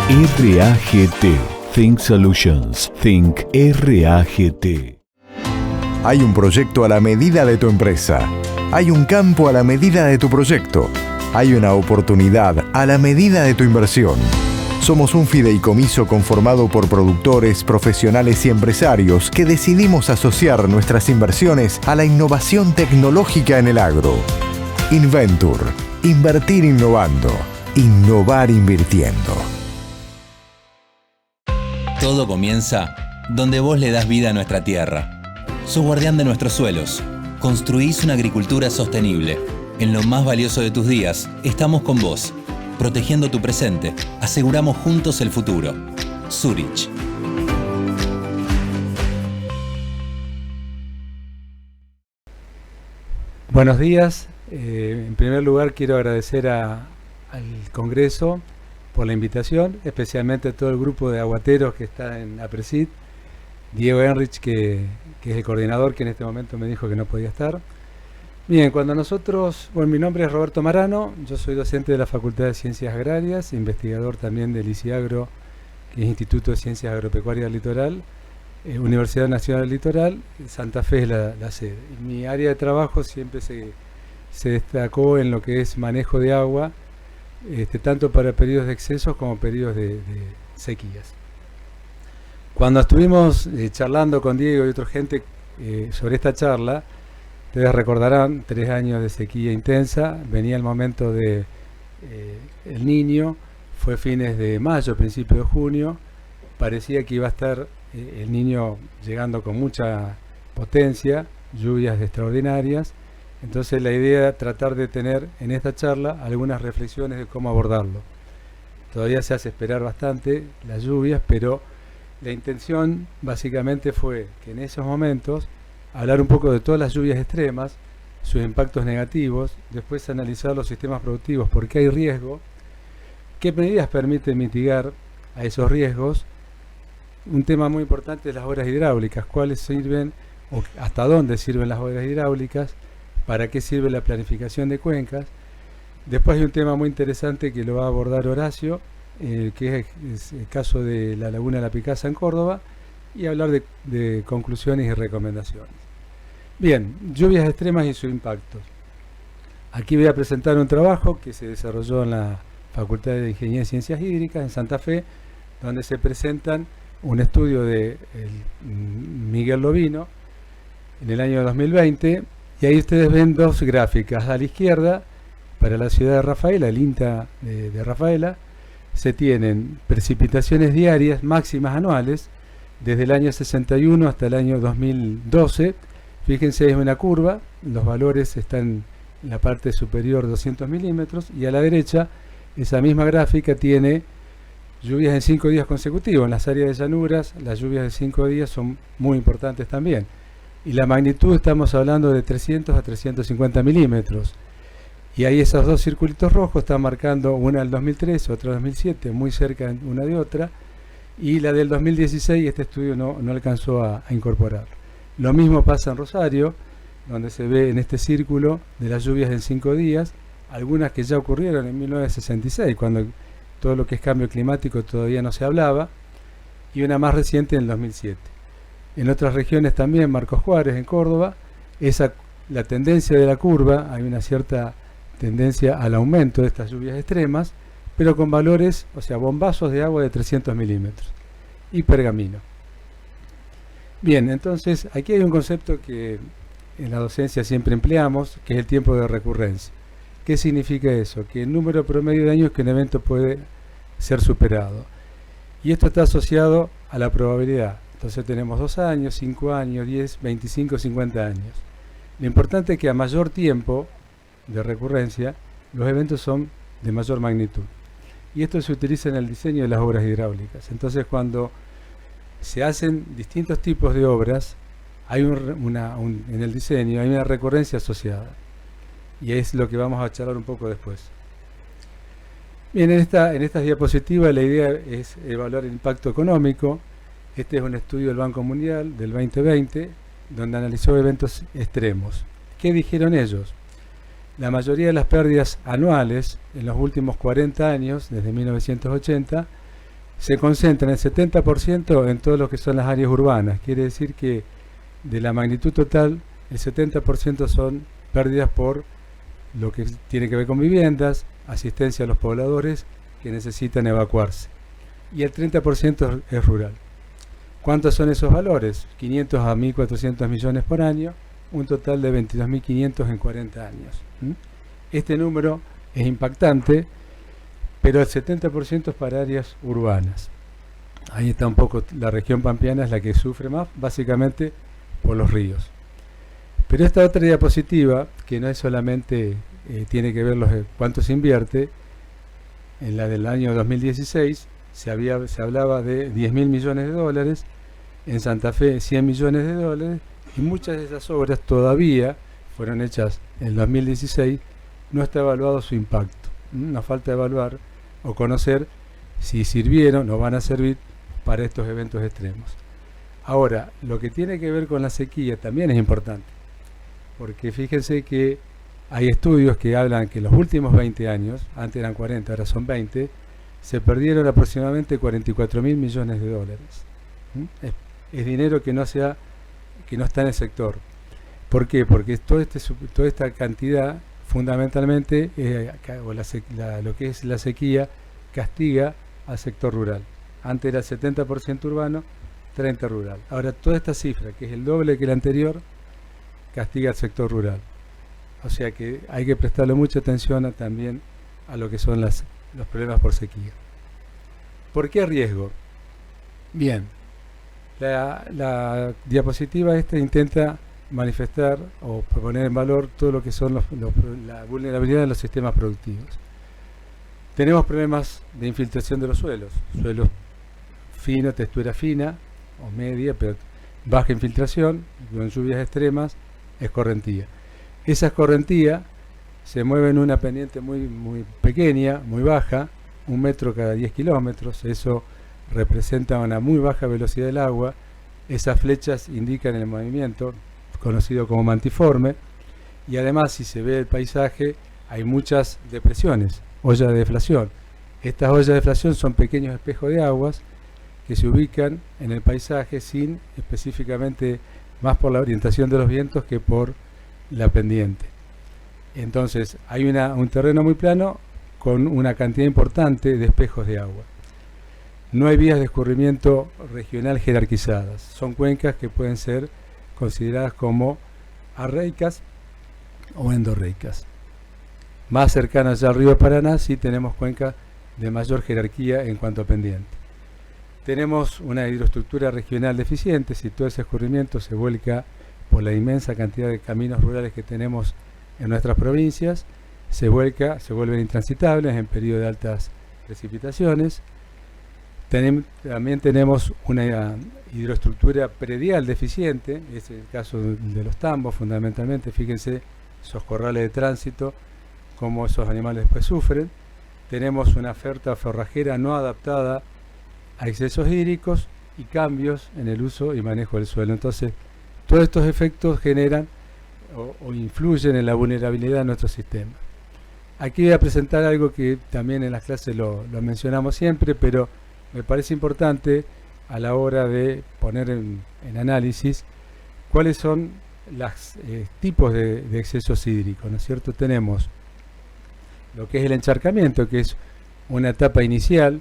RAGT. Think Solutions. Think RAGT. Hay un proyecto a la medida de tu empresa. Hay un campo a la medida de tu proyecto. Hay una oportunidad a la medida de tu inversión. Somos un fideicomiso conformado por productores, profesionales y empresarios que decidimos asociar nuestras inversiones a la innovación tecnológica en el agro. Inventur. Invertir innovando. Innovar invirtiendo. Todo comienza donde vos le das vida a nuestra tierra. Sos guardián de nuestros suelos. Construís una agricultura sostenible. En lo más valioso de tus días, estamos con vos. Protegiendo tu presente, aseguramos juntos el futuro. Zurich. Buenos días. En primer lugar, quiero agradecer al Congreso por la invitación, especialmente a todo el grupo de aguateros que está en APRESID, Diego Enrich, que es el coordinador, que en este momento me dijo que no podía estar. Bien, mi nombre es Roberto Marano, yo soy docente de la Facultad de Ciencias Agrarias, investigador también del ICIAGRO, que es Instituto de Ciencias Agropecuarias del Litoral, Universidad Nacional del Litoral, Santa Fe es la sede. Mi área de trabajo siempre se destacó en lo que es manejo de agua, tanto para periodos de excesos como periodos de sequías. Cuando estuvimos charlando con Diego y otra gente sobre esta charla, ustedes recordarán 3 años de sequía intensa, venía el momento de El Niño, fue fines de mayo, principio de junio, parecía que iba a estar El Niño llegando con mucha potencia, lluvias extraordinarias. Entonces la idea era tratar de tener en esta charla algunas reflexiones de cómo abordarlo. Todavía se hace esperar bastante las lluvias, pero la intención básicamente fue que en esos momentos hablar un poco de todas las lluvias extremas, sus impactos negativos, después analizar los sistemas productivos, por qué hay riesgo, qué medidas permiten mitigar a esos riesgos. Un tema muy importante es las obras hidráulicas, cuáles sirven o hasta dónde sirven las obras hidráulicas, para qué sirve la planificación de cuencas. Después hay un tema muy interesante que lo va a abordar Horacio, que es el caso de la Laguna de la Picasa en Córdoba, y hablar de conclusiones y recomendaciones. Bien, lluvias extremas y sus impactos. Aquí voy a presentar un trabajo que se desarrolló en la Facultad de Ingeniería y Ciencias Hídricas en Santa Fe, donde se presentan un estudio de Miguel Lovino en el año 2020, y ahí ustedes ven dos gráficas. A la izquierda, para la ciudad de Rafaela, el INTA de Rafaela, se tienen precipitaciones diarias máximas anuales desde el año 61 hasta el año 2012. Fíjense, es una curva, los valores están en la parte superior 200 milímetros, y a la derecha esa misma gráfica tiene lluvias en 5 días consecutivos. En las áreas de llanuras las lluvias de 5 días son muy importantes también, y la magnitud estamos hablando de 300 a 350 milímetros. Y ahí esos dos circulitos rojos están marcando una del 2013, otra del 2007, muy cerca una de otra, y la del 2016 este estudio no alcanzó a incorporar. Lo mismo pasa en Rosario, donde se ve en este círculo de las lluvias en 5 días, algunas que ya ocurrieron en 1966, cuando todo lo que es cambio climático todavía no se hablaba, y una más reciente en el 2007. En otras regiones también, Marcos Juárez, en Córdoba, la tendencia de la curva, hay una cierta tendencia al aumento de estas lluvias extremas, pero con valores, o sea, bombazos de agua de 300 milímetros y pergamino. Bien, entonces aquí hay un concepto que en la docencia siempre empleamos, que es el tiempo de recurrencia. ¿Qué significa eso? Que el número promedio de años que un evento puede ser superado. Y esto está asociado a la probabilidad. Entonces tenemos 2 años, 5 años, 10, 25, 50 años. Lo importante es que a mayor tiempo de recurrencia, los eventos son de mayor magnitud. Y esto se utiliza en el diseño de las obras hidráulicas. Entonces, cuando se hacen distintos tipos de obras, hay en el diseño hay una recurrencia asociada. Y es lo que vamos a charlar un poco después. Bien, en estas diapositivas la idea es evaluar el impacto económico. Este es un estudio del Banco Mundial del 2020, donde analizó eventos extremos. ¿Qué dijeron ellos? La mayoría de las pérdidas anuales en los últimos 40 años, desde 1980, se concentra en el 70% en todo lo que son las áreas urbanas. Quiere decir que de la magnitud total, el 70% son pérdidas por lo que tiene que ver con viviendas, asistencia a los pobladores que necesitan evacuarse. Y el 30% es rural. ¿Cuántos son esos valores? 500 a 1.400 millones por año, un total de 22.500 en 40 años. Este número es impactante, pero el 70% es para áreas urbanas. Ahí está un poco, la región pampeana es la que sufre más, básicamente por los ríos. Pero esta otra diapositiva, que no es solamente tiene que ver cuánto se invierte, en la del año 2016 se hablaba de 10.000 millones de dólares, en Santa Fe 100 millones de dólares, y muchas de esas obras todavía fueron hechas en el 2016, no está evaluado su impacto. Nos falta evaluar o conocer si sirvieron o van a servir para estos eventos extremos. Ahora, lo que tiene que ver con la sequía también es importante, porque fíjense que hay estudios que hablan que en los últimos 20 años, antes eran 40, ahora son 20, se perdieron aproximadamente 44.000 millones de dólares. Es dinero que no está en el sector. ¿Por qué? Porque toda esta cantidad, fundamentalmente, lo que es la sequía, castiga al sector rural. Antes era 70% urbano, 30% rural. Ahora toda esta cifra, que es el doble que la anterior, castiga al sector rural. O sea que hay que prestarle mucha atención también a lo que son los problemas por sequía. ¿Por qué riesgo? Bien, la diapositiva esta intenta manifestar o poner en valor todo lo que son la vulnerabilidad de los sistemas productivos. Tenemos problemas de infiltración de los suelos finos, textura fina o media, pero baja infiltración, con lluvias extremas, escorrentía. Esa escorrentía se mueve en una pendiente muy pequeña, muy baja, 1 metro cada 10 kilómetros, eso representa una muy baja velocidad del agua, esas flechas indican el movimiento, conocido como mantiforme, y además si se ve el paisaje hay muchas depresiones, ollas de deflación. Estas ollas de deflación son pequeños espejos de aguas que se ubican en el paisaje sin específicamente más por la orientación de los vientos que por la pendiente. Entonces hay un terreno muy plano con una cantidad importante de espejos de agua. No hay vías de escurrimiento regional jerarquizadas, son cuencas que pueden ser consideradas como arreicas o endorreicas. Más cercanas ya al río Paraná sí tenemos cuencas de mayor jerarquía en cuanto a pendiente. Tenemos una hidroestructura regional deficiente, si todo ese escurrimiento se vuelca por la inmensa cantidad de caminos rurales que tenemos en nuestras provincias, se vuelven intransitables en periodo de altas precipitaciones. También tenemos una hidroestructura predial deficiente, es el caso de los tambos fundamentalmente, fíjense esos corrales de tránsito, cómo esos animales después sufren. Tenemos una oferta forrajera no adaptada a excesos hídricos y cambios en el uso y manejo del suelo. Entonces, todos estos efectos generan o influyen en la vulnerabilidad de nuestro sistema. Aquí voy a presentar algo que también en las clases lo mencionamos siempre, pero me parece importante a la hora de poner en análisis cuáles son los tipos de excesos hídricos, ¿no es cierto? Tenemos lo que es el encharcamiento, que es una etapa inicial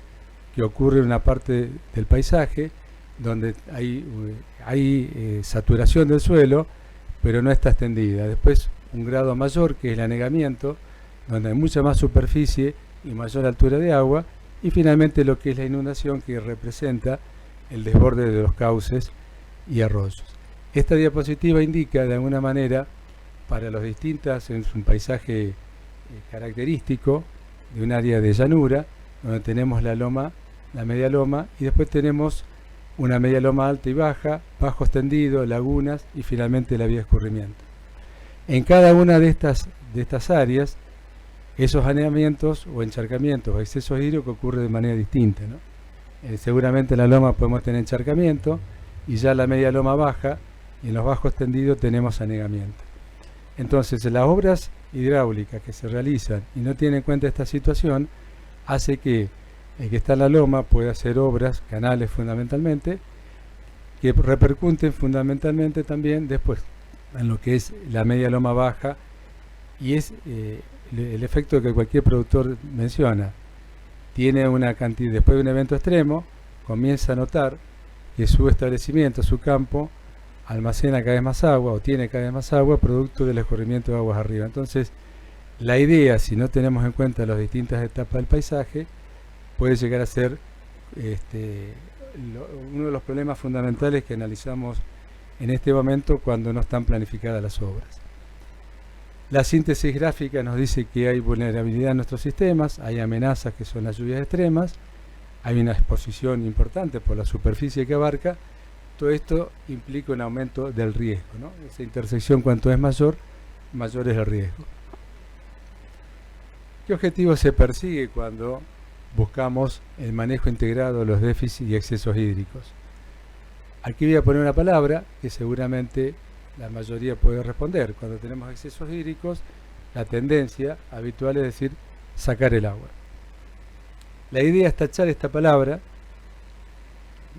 que ocurre en una parte del paisaje donde hay saturación del suelo, pero no está extendida. Después un grado mayor, que es el anegamiento, donde hay mucha más superficie y mayor altura de agua, y finalmente lo que es la inundación, que representa el desborde de los cauces y arroyos. Esta diapositiva indica de alguna manera para los distintas, es un paisaje característico de un área de llanura, donde tenemos la loma, la media loma, y después tenemos una media loma alta y baja, bajo extendido, lagunas y finalmente la vía de escurrimiento. En cada una de estas áreas, esos anegamientos o encharcamientos o excesos hídricos ocurren de manera distinta, ¿no? Seguramente en la loma podemos tener encharcamiento y ya la media loma baja, y en los bajos extendidos tenemos anegamiento. Entonces, las obras hidráulicas que se realizan y no tienen en cuenta esta situación hace que el que está en la loma puede hacer obras, canales fundamentalmente, que repercuten fundamentalmente también después en lo que es la media loma baja, y es el efecto que cualquier productor menciona. Tiene una cantidad, después de un evento extremo, comienza a notar que su establecimiento, su campo, almacena cada vez más agua o tiene cada vez más agua producto del escurrimiento de aguas arriba. Entonces, la idea, si no tenemos en cuenta las distintas etapas del paisaje, puede llegar a ser uno de los problemas fundamentales que analizamos en este momento cuando no están planificadas las obras. La síntesis gráfica nos dice que hay vulnerabilidad en nuestros sistemas, hay amenazas que son las lluvias extremas, hay una exposición importante por la superficie que abarca. Todo esto implica un aumento del riesgo, ¿no? Esa intersección, cuanto es mayor, mayor es el riesgo. ¿Qué objetivo se persigue cuando buscamos el manejo integrado de los déficits y excesos hídricos? Aquí voy a poner una palabra que seguramente la mayoría puede responder. Cuando tenemos excesos hídricos, la tendencia habitual es decir, sacar el agua. La idea es tachar esta palabra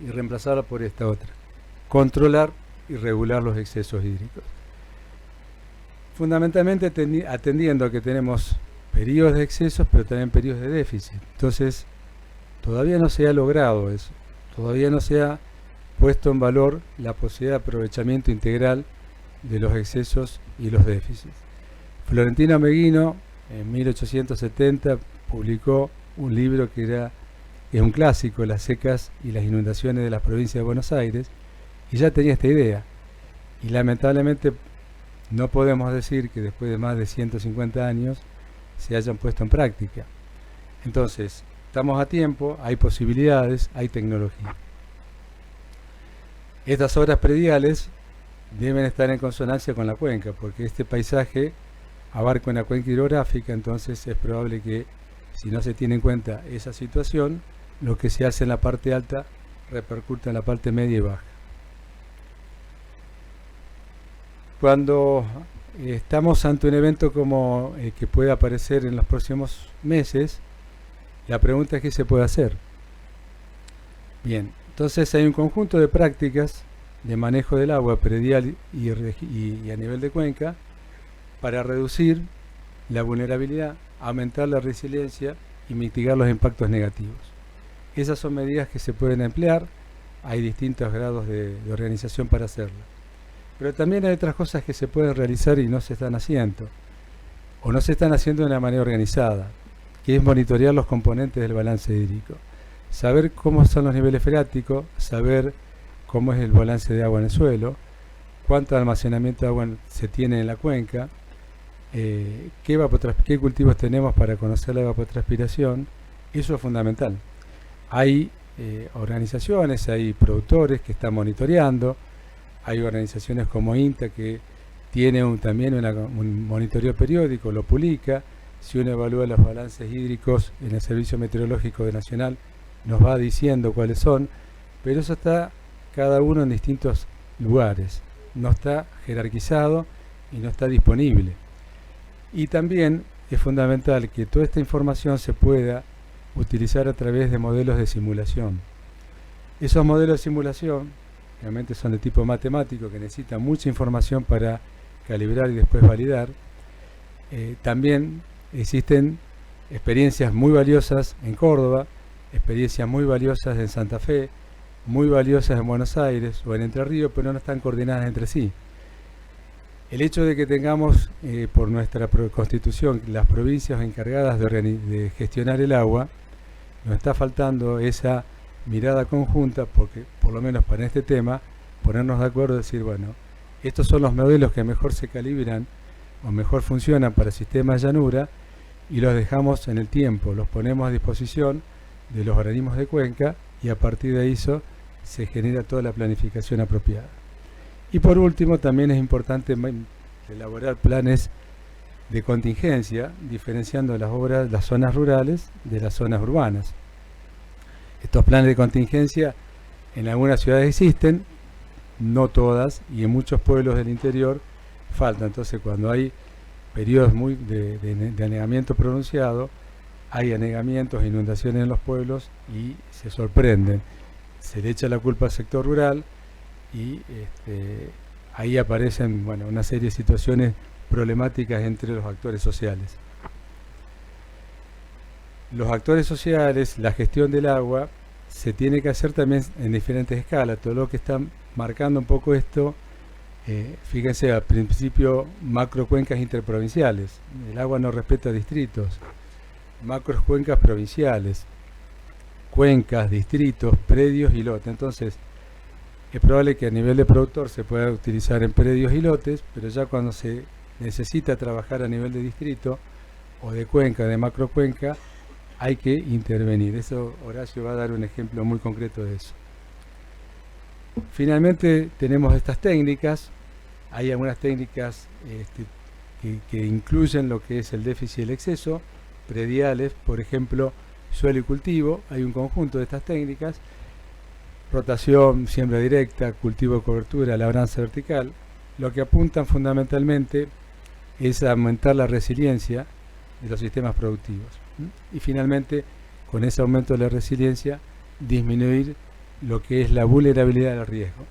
y reemplazarla por esta otra: controlar y regular los excesos hídricos. Fundamentalmente atendiendo a que tenemos periodos de excesos, pero también periodos de déficit. Entonces, todavía no se ha logrado eso. Todavía no se ha puesto en valor la posibilidad de aprovechamiento integral de los excesos y los déficits. Florentino Meguino, en 1870, publicó un libro que es un clásico, Las secas y las inundaciones de las provincias de Buenos Aires, y ya tenía esta idea. Y lamentablemente no podemos decir que después de más de 150 años se hayan puesto en práctica. Entonces, estamos a tiempo, hay posibilidades, hay tecnología. Estas obras prediales deben estar en consonancia con la cuenca, porque este paisaje abarca una cuenca hidrográfica, entonces es probable que, si no se tiene en cuenta esa situación, lo que se hace en la parte alta repercuta en la parte media y baja. Cuando estamos ante un evento como que puede aparecer en los próximos meses, la pregunta es: ¿qué se puede hacer? Bien, entonces hay un conjunto de prácticas de manejo del agua predial y a nivel de cuenca para reducir la vulnerabilidad, aumentar la resiliencia y mitigar los impactos negativos. Esas son medidas que se pueden emplear, hay distintos grados de organización para hacerlo. Pero también hay otras cosas que se pueden realizar y no se están haciendo, o no se están haciendo de una manera organizada, que es monitorear los componentes del balance hídrico, saber cómo son los niveles freáticos, saber cómo es el balance de agua en el suelo, cuánto almacenamiento de agua se tiene en la cuenca, qué cultivos tenemos para conocer la evapotranspiración. Eso es fundamental. Hay organizaciones, hay productores que están monitoreando, hay organizaciones como INTA que tiene también un monitoreo periódico, lo publica. Si uno evalúa los balances hídricos en el Servicio Meteorológico Nacional, nos va diciendo cuáles son, pero eso está cada uno en distintos lugares, no está jerarquizado y no está disponible. Y también es fundamental que toda esta información se pueda utilizar a través de modelos de simulación. Esos modelos de simulación realmente son de tipo matemático, que necesitan mucha información para calibrar y después validar. También existen experiencias muy valiosas en Córdoba, experiencias muy valiosas en Santa Fe, muy valiosas en Buenos Aires o en Entre Ríos, pero no están coordinadas entre sí. El hecho de que tengamos por nuestra Constitución las provincias encargadas de gestionar el agua, nos está faltando esa mirada conjunta, porque por lo menos para este tema, ponernos de acuerdo y decir, bueno, estos son los modelos que mejor se calibran o mejor funcionan para sistemas de llanura, y los dejamos en el tiempo, los ponemos a disposición de los organismos de cuenca, y a partir de eso se genera toda la planificación apropiada. Y por último, también es importante elaborar planes de contingencia, diferenciando las zonas rurales de las zonas urbanas. Estos planes de contingencia en algunas ciudades existen, no todas, y en muchos pueblos del interior falta. Entonces, cuando hay periodos de anegamiento pronunciado, hay anegamientos, inundaciones en los pueblos y se sorprenden. Se le echa la culpa al sector rural y ahí aparecen una serie de situaciones problemáticas entre los actores sociales. Los actores sociales, la gestión del agua, se tiene que hacer también en diferentes escalas. Todo lo que está marcando un poco esto, fíjense, al principio macrocuencas interprovinciales. El agua no respeta distritos. Macrocuencas provinciales, cuencas, distritos, predios y lotes. Entonces, es probable que a nivel de productor se pueda utilizar en predios y lotes, pero ya cuando se necesita trabajar a nivel de distrito o de cuenca, de macrocuenca, hay que intervenir. Eso, Horacio va a dar un ejemplo muy concreto de eso. Finalmente tenemos estas técnicas. Hay algunas técnicas que incluyen lo que es el déficit y el exceso, prediales, por ejemplo, suelo y cultivo. Hay un conjunto de estas técnicas: rotación, siembra directa, cultivo de cobertura, labranza vertical. Lo que apuntan fundamentalmente es a aumentar la resiliencia de los sistemas productivos. Y finalmente, con ese aumento de la resiliencia, disminuir lo que es la vulnerabilidad al riesgo.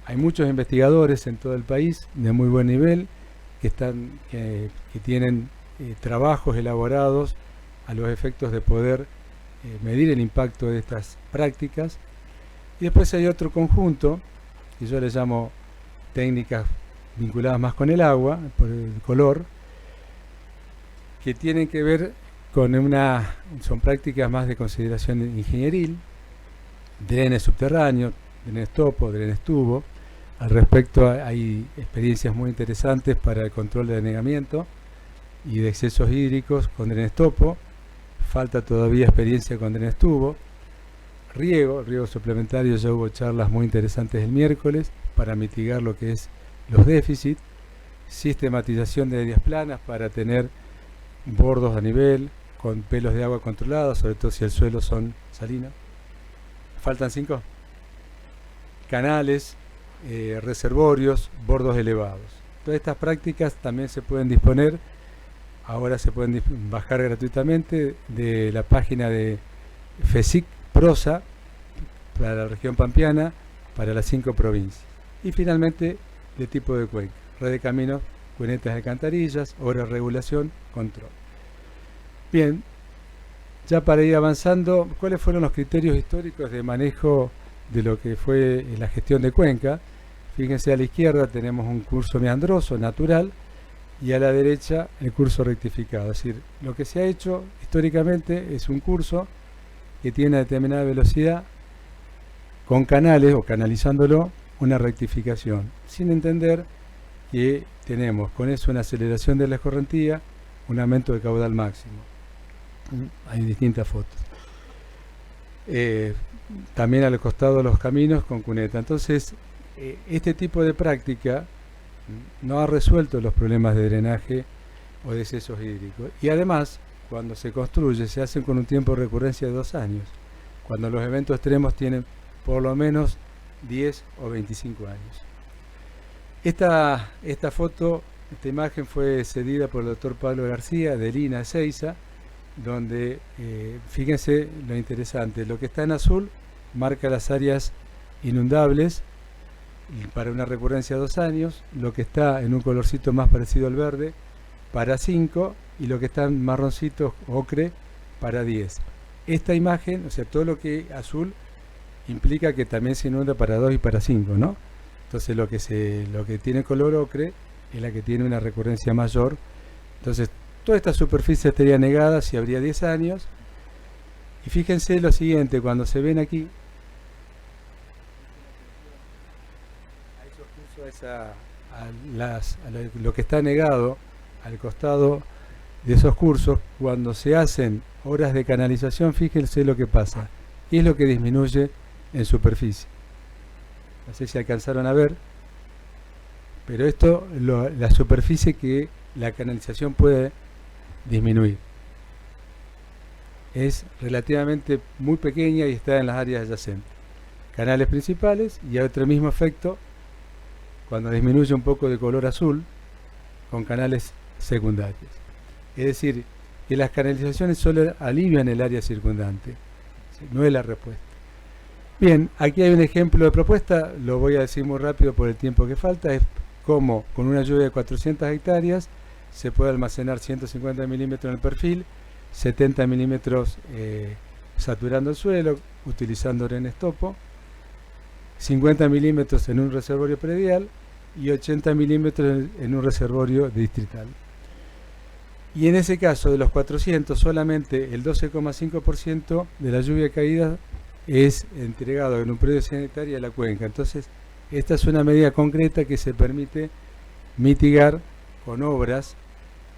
Hay muchos investigadores en todo el país de muy buen nivel que tienen trabajos elaborados a los efectos de poder medir el impacto de estas prácticas. Y después hay otro conjunto que yo le llamo técnicas vinculadas más con el agua, por el color, que tienen que ver con son prácticas más de consideración ingenieril, drenes subterráneos, drenes topo, drenes tubo. Al respecto hay experiencias muy interesantes para el control de anegamiento y de excesos hídricos con drenes topo. Falta todavía experiencia con drenes tubo. Riego suplementario, ya hubo charlas muy interesantes el miércoles para mitigar lo que es los déficits. Sistematización de áreas planas para tener bordos a nivel, con pelos de agua controlados, sobre todo si el suelo son salinos. Faltan 5. Canales, reservorios, bordos elevados. Todas estas prácticas también se pueden disponer, ahora se pueden bajar gratuitamente de la página de FESIC Prosa para la región pampeana, para las 5 provincias. Y finalmente, de tipo de cuenca: red de caminos, cunetas de alcantarillas, obra de regulación, control. Bien, ya para ir avanzando, ¿cuáles fueron los criterios históricos de manejo de lo que fue la gestión de cuenca? Fíjense, a la izquierda tenemos un curso meandroso, natural, y a la derecha el curso rectificado. Es decir, lo que se ha hecho históricamente es un curso que tiene una determinada velocidad, con canales, o canalizándolo, una rectificación, sin entender que tenemos con eso una aceleración de la escorrentía, un aumento de caudal máximo. Hay distintas fotos. También al costado de los caminos con cuneta. Entonces, este tipo de práctica no ha resuelto los problemas de drenaje o de excesos hídricos. Y además, cuando se construye, se hacen con un tiempo de recurrencia de 2 años, cuando los eventos extremos tienen por lo menos 10 o 25 años. Esta imagen fue cedida por el doctor Pablo García, de Lina Ezeiza, donde, fíjense lo interesante, lo que está en azul marca las áreas inundables para una recurrencia de 2 años, lo que está en un colorcito más parecido al verde para 5, y lo que está en marroncito ocre para 10. Esta imagen, o sea, todo lo que azul implica que también se inunda para 2 y para 5, ¿no? Entonces lo que tiene color ocre es la que tiene una recurrencia mayor. Entonces toda esta superficie estaría negada si habría 10 años. Y fíjense lo siguiente, cuando se ven aquí, lo que está negado al costado de esos cursos, cuando se hacen obras de canalización, fíjense lo que pasa. ¿Qué es lo que disminuye en superficie? No sé si alcanzaron a ver, pero esto, la superficie que la canalización puede disminuir, es relativamente muy pequeña y está en las áreas adyacentes. Canales principales, y hay otro mismo efecto cuando disminuye un poco de color azul con canales secundarios. Es decir, que las canalizaciones solo alivian el área circundante, ¿sí? No es la respuesta. Bien, aquí hay un ejemplo de propuesta, lo voy a decir muy rápido por el tiempo que falta, es cómo con una lluvia de 400 hectáreas se puede almacenar 150 milímetros en el perfil, 70 milímetros saturando el suelo, utilizando drenes topo, 50 milímetros en un reservorio predial y 80 milímetros en un reservorio distrital. Y en ese caso, de los 400, solamente el 12,5% de la lluvia caída es entregado en un predio de 100 hectáreas a la cuenca. Entonces, esta es una medida concreta que se permite mitigar con obras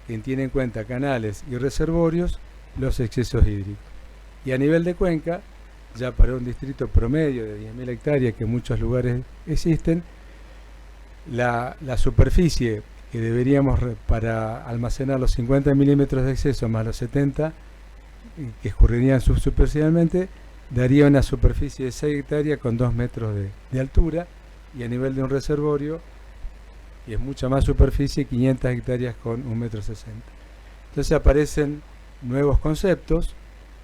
que tienen en cuenta canales y reservorios los excesos hídricos. Y a nivel de cuenca, ya para un distrito promedio de 10.000 hectáreas que en muchos lugares existen, la superficie que deberíamos para almacenar los 50 milímetros de exceso más los 70 que escurrirían superficialmente, daría una superficie de 6 hectáreas con 2 metros de altura, y a nivel de un reservorio, y es mucha más superficie, 500 hectáreas con 1,60 metros. Entonces aparecen nuevos conceptos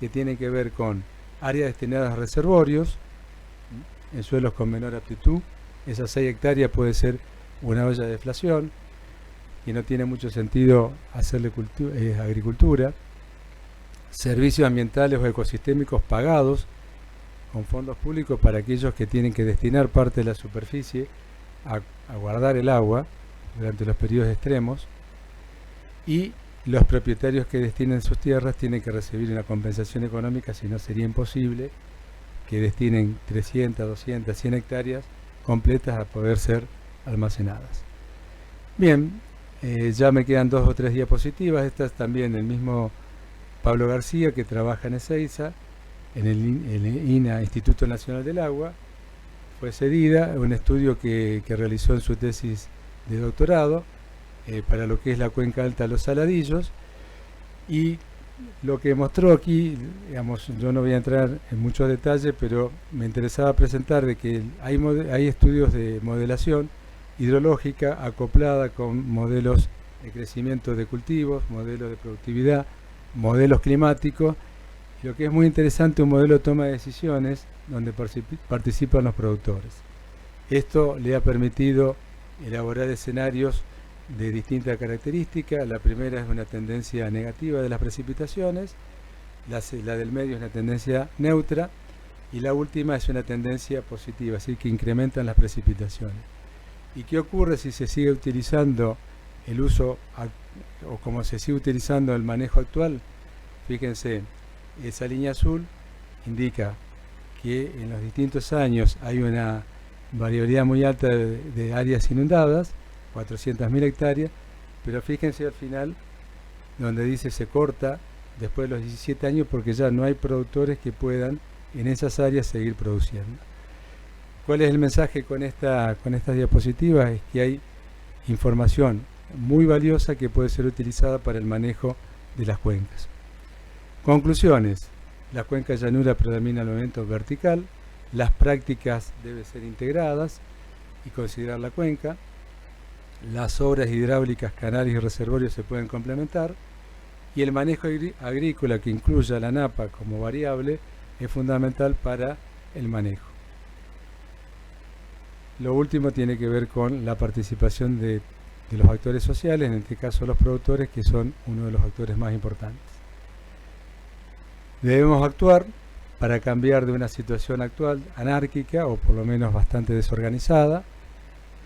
que tienen que ver con áreas destinadas a reservorios en suelos con menor aptitud. Esas 6 hectáreas puede ser una olla de deflación, y no tiene mucho sentido hacerle agricultura. Servicios ambientales o ecosistémicos pagados con fondos públicos para aquellos que tienen que destinar parte de la superficie a guardar el agua durante los periodos extremos, y los propietarios que destinen sus tierras tienen que recibir una compensación económica, si no sería imposible que destinen 300, 200, 100 hectáreas completas a poder ser almacenadas. Bien, ya me quedan 2 o 3 diapositivas. Esta es también el mismo Pablo García, que trabaja en Ezeiza, en el INA, Instituto Nacional del Agua. Fue cedida, un estudio que realizó en su tesis de doctorado para lo que es la cuenca alta de los Saladillos, y lo que mostró aquí, digamos, yo no voy a entrar en muchos detalles, pero me interesaba presentar de que hay estudios de modelación hidrológica acoplada con modelos de crecimiento de cultivos, modelos de productividad, modelos climáticos, y lo que es muy interesante, un modelo de toma de decisiones donde participan los productores. Esto le ha permitido elaborar escenarios de distintas características. La primera es una tendencia negativa de las precipitaciones, la del medio es una tendencia neutra, y la última es una tendencia positiva, así que incrementan las precipitaciones. ¿Y qué ocurre si se sigue utilizando el uso, o como se sigue utilizando el manejo actual? Fíjense, esa línea azul indica que en los distintos años hay una variabilidad muy alta de áreas inundadas, 400.000 hectáreas, pero fíjense al final, donde dice se corta después de los 17 años, porque ya no hay productores que puedan en esas áreas seguir produciendo. ¿Cuál es el mensaje con estas diapositivas? Es que hay información muy valiosa que puede ser utilizada para el manejo de las cuencas. Conclusiones: la cuenca llanura predomina el movimiento vertical, las prácticas deben ser integradas y considerar la cuenca, las obras hidráulicas, canales y reservorios se pueden complementar, y el manejo agrícola que incluya la napa como variable es fundamental para el manejo. Lo último tiene que ver con la participación de los actores sociales, en este caso los productores, que son uno de los actores más importantes. Debemos actuar para cambiar de una situación actual anárquica, o por lo menos bastante desorganizada,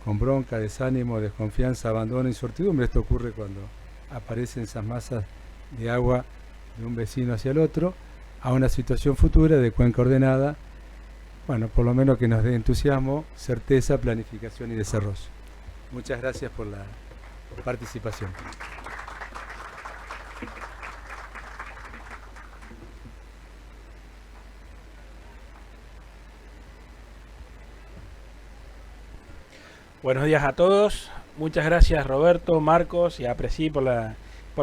con bronca, desánimo, desconfianza, abandono, incertidumbre. Esto ocurre cuando aparecen esas masas de agua de un vecino hacia el otro, a una situación futura de cuenca ordenada, bueno, por lo menos que nos dé entusiasmo, certeza, planificación y desarrollo. Muchas gracias por la participación. Buenos días a todos. Muchas gracias Roberto, Marcos y a Presi por la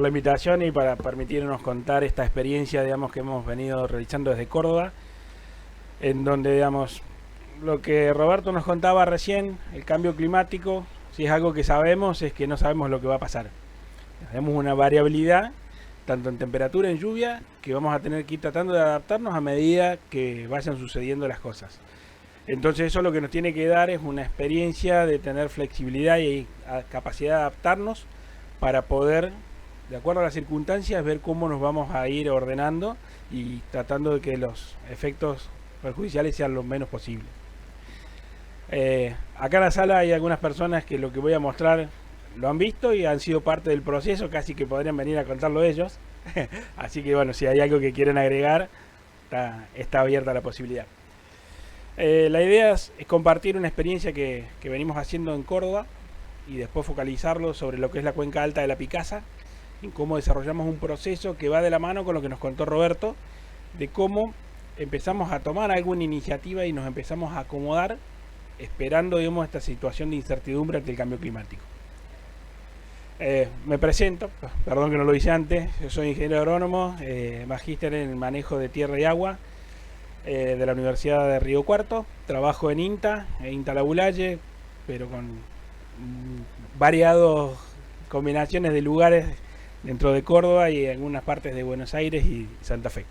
invitación y para permitirnos contar esta experiencia, digamos, que hemos venido realizando desde Córdoba, en donde, digamos, lo que Roberto nos contaba recién, el cambio climático, si es algo que sabemos, es que no sabemos lo que va a pasar. Tenemos una variabilidad tanto en temperatura, en lluvia, que vamos a tener que ir tratando de adaptarnos a medida que vayan sucediendo las cosas. Entonces eso lo que nos tiene que dar es una experiencia de tener flexibilidad y capacidad de adaptarnos para poder, de acuerdo a las circunstancias, ver cómo nos vamos a ir ordenando y tratando de que los efectos perjudiciales sean lo menos posible. Acá en la sala hay algunas personas que lo que voy a mostrar lo han visto y han sido parte del proceso, casi que podrían venir a contarlo ellos. Así que bueno, si hay algo que quieren agregar, está abierta la posibilidad. La idea es compartir una experiencia que venimos haciendo en Córdoba y después focalizarlo sobre lo que es la cuenca alta de la Picasa, en cómo desarrollamos un proceso que va de la mano con lo que nos contó Roberto, de cómo empezamos a tomar alguna iniciativa y nos empezamos a acomodar esperando, digamos, esta situación de incertidumbre ante el cambio climático. Me presento, perdón que no lo hice antes, yo soy ingeniero agrónomo, magíster en manejo de tierra y agua de la Universidad de Río Cuarto. Trabajo en INTA Labulalle, pero con variadas combinaciones de lugares dentro de Córdoba y en algunas partes de Buenos Aires y Santa Fe.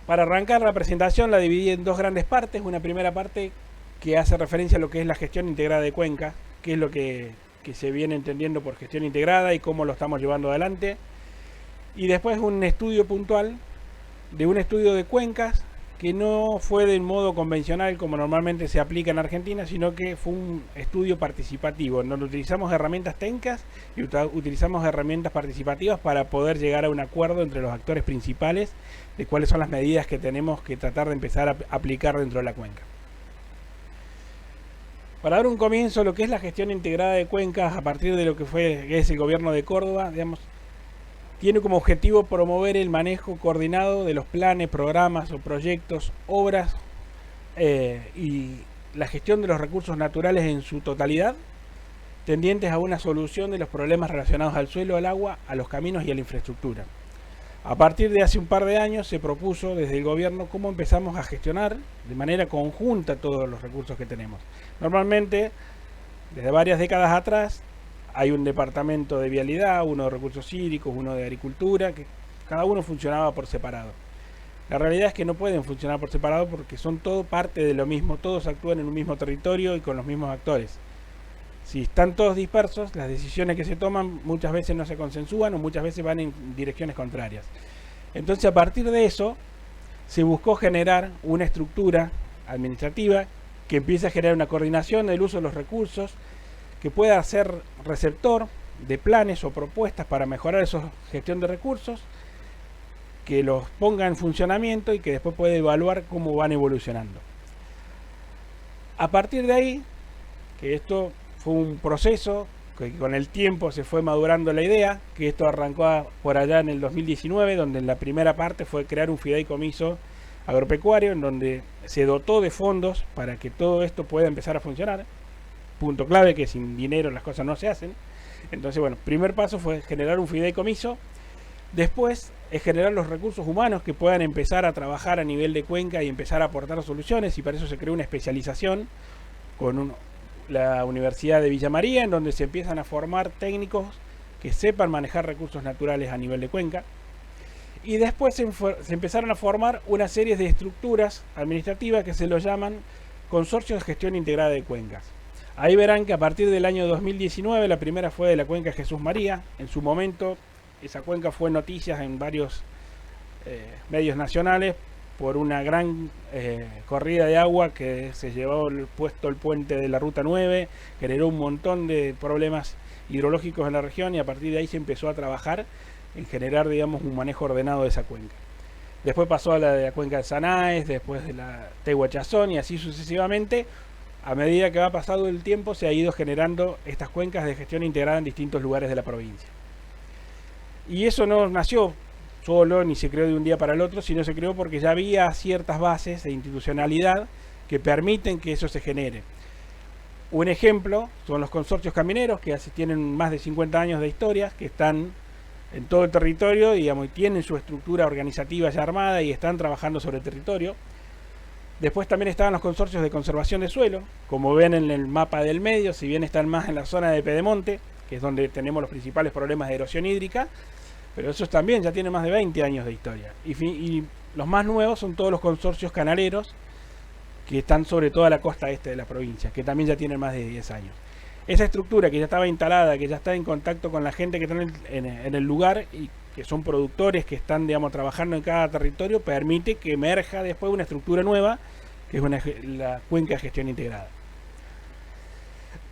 Para arrancar la presentación la dividí en dos grandes partes. Una primera parte que hace referencia a lo que es la gestión integrada de cuencas, que es lo que se viene entendiendo por gestión integrada y cómo lo estamos llevando adelante. Y después un estudio puntual de un estudio de cuencas que no fue del modo convencional como normalmente se aplica en Argentina, sino que fue un estudio participativo, en donde utilizamos herramientas técnicas y utilizamos herramientas participativas para poder llegar a un acuerdo entre los actores principales de cuáles son las medidas que tenemos que tratar de empezar a aplicar dentro de la cuenca. Para dar un comienzo a lo que es la gestión integrada de cuencas a partir de lo que es el gobierno de Córdoba, digamos, tiene como objetivo promover el manejo coordinado de los planes, programas o proyectos, obras y la gestión de los recursos naturales en su totalidad, tendientes a una solución de los problemas relacionados al suelo, al agua, a los caminos y a la infraestructura. A partir de hace un par de años se propuso desde el gobierno cómo empezamos a gestionar de manera conjunta todos los recursos que tenemos. Normalmente, desde varias décadas atrás, hay un departamento de vialidad, uno de recursos hídricos, uno de agricultura, que cada uno funcionaba por separado. La realidad es que no pueden funcionar por separado porque son todo parte de lo mismo, todos actúan en un mismo territorio y con los mismos actores. Si están todos dispersos, las decisiones que se toman muchas veces no se consensúan o muchas veces van en direcciones contrarias. Entonces, a partir de eso, se buscó generar una estructura administrativa que empiece a generar una coordinación del uso de los recursos, que pueda ser receptor de planes o propuestas para mejorar esa gestión de recursos, que los ponga en funcionamiento y que después pueda evaluar cómo van evolucionando. A partir de ahí, que esto fue un proceso que con el tiempo se fue madurando la idea, que esto arrancó por allá en el 2019, donde en la primera parte fue crear un fideicomiso agropecuario, en donde se dotó de fondos para que todo esto pueda empezar a funcionar. Punto clave, que sin dinero las cosas no se hacen. Entonces, bueno, primer paso fue generar un fideicomiso. Después es generar los recursos humanos que puedan empezar a trabajar a nivel de cuenca y empezar a aportar soluciones, y para eso se creó una especialización con la Universidad de Villa María, en donde se empiezan a formar técnicos que sepan manejar recursos naturales a nivel de cuenca. Y después se empezaron a formar una serie de estructuras administrativas que se los llaman consorcios de gestión integrada de cuencas. Ahí verán que a partir del año 2019, la primera fue de la cuenca Jesús María. En su momento, esa cuenca fue noticias en varios medios nacionales por una gran corrida de agua que se llevó puesto el puente de la Ruta 9, generó un montón de problemas hidrológicos en la región, y a partir de ahí se empezó a trabajar en generar, digamos, un manejo ordenado de esa cuenca. Después pasó a la de la cuenca de Sanaes, después de la Tehuachazón, y así sucesivamente. A medida que va pasando el tiempo, se ha ido generando estas cuencas de gestión integrada en distintos lugares de la provincia. Y eso no nació solo, ni se creó de un día para el otro, sino se creó porque ya había ciertas bases de institucionalidad que permiten que eso se genere. Un ejemplo son los consorcios camineros, que tienen más de 50 años de historia, que están en todo el territorio, digamos, y tienen su estructura organizativa ya armada y están trabajando sobre el territorio. Después también estaban los consorcios de conservación de suelo, como ven en el mapa del medio, si bien están más en la zona de Pedemonte, que es donde tenemos los principales problemas de erosión hídrica, pero esos también ya tienen más de 20 años de historia. Y los más nuevos son todos los consorcios canaleros que están sobre toda la costa este de la provincia, que también ya tienen más de 10 años. Esa estructura que ya estaba instalada, que ya está en contacto con la gente que está en el lugar y que son productores que están, digamos, trabajando en cada territorio, permite que emerja después una estructura nueva, que es la cuenca de gestión integrada.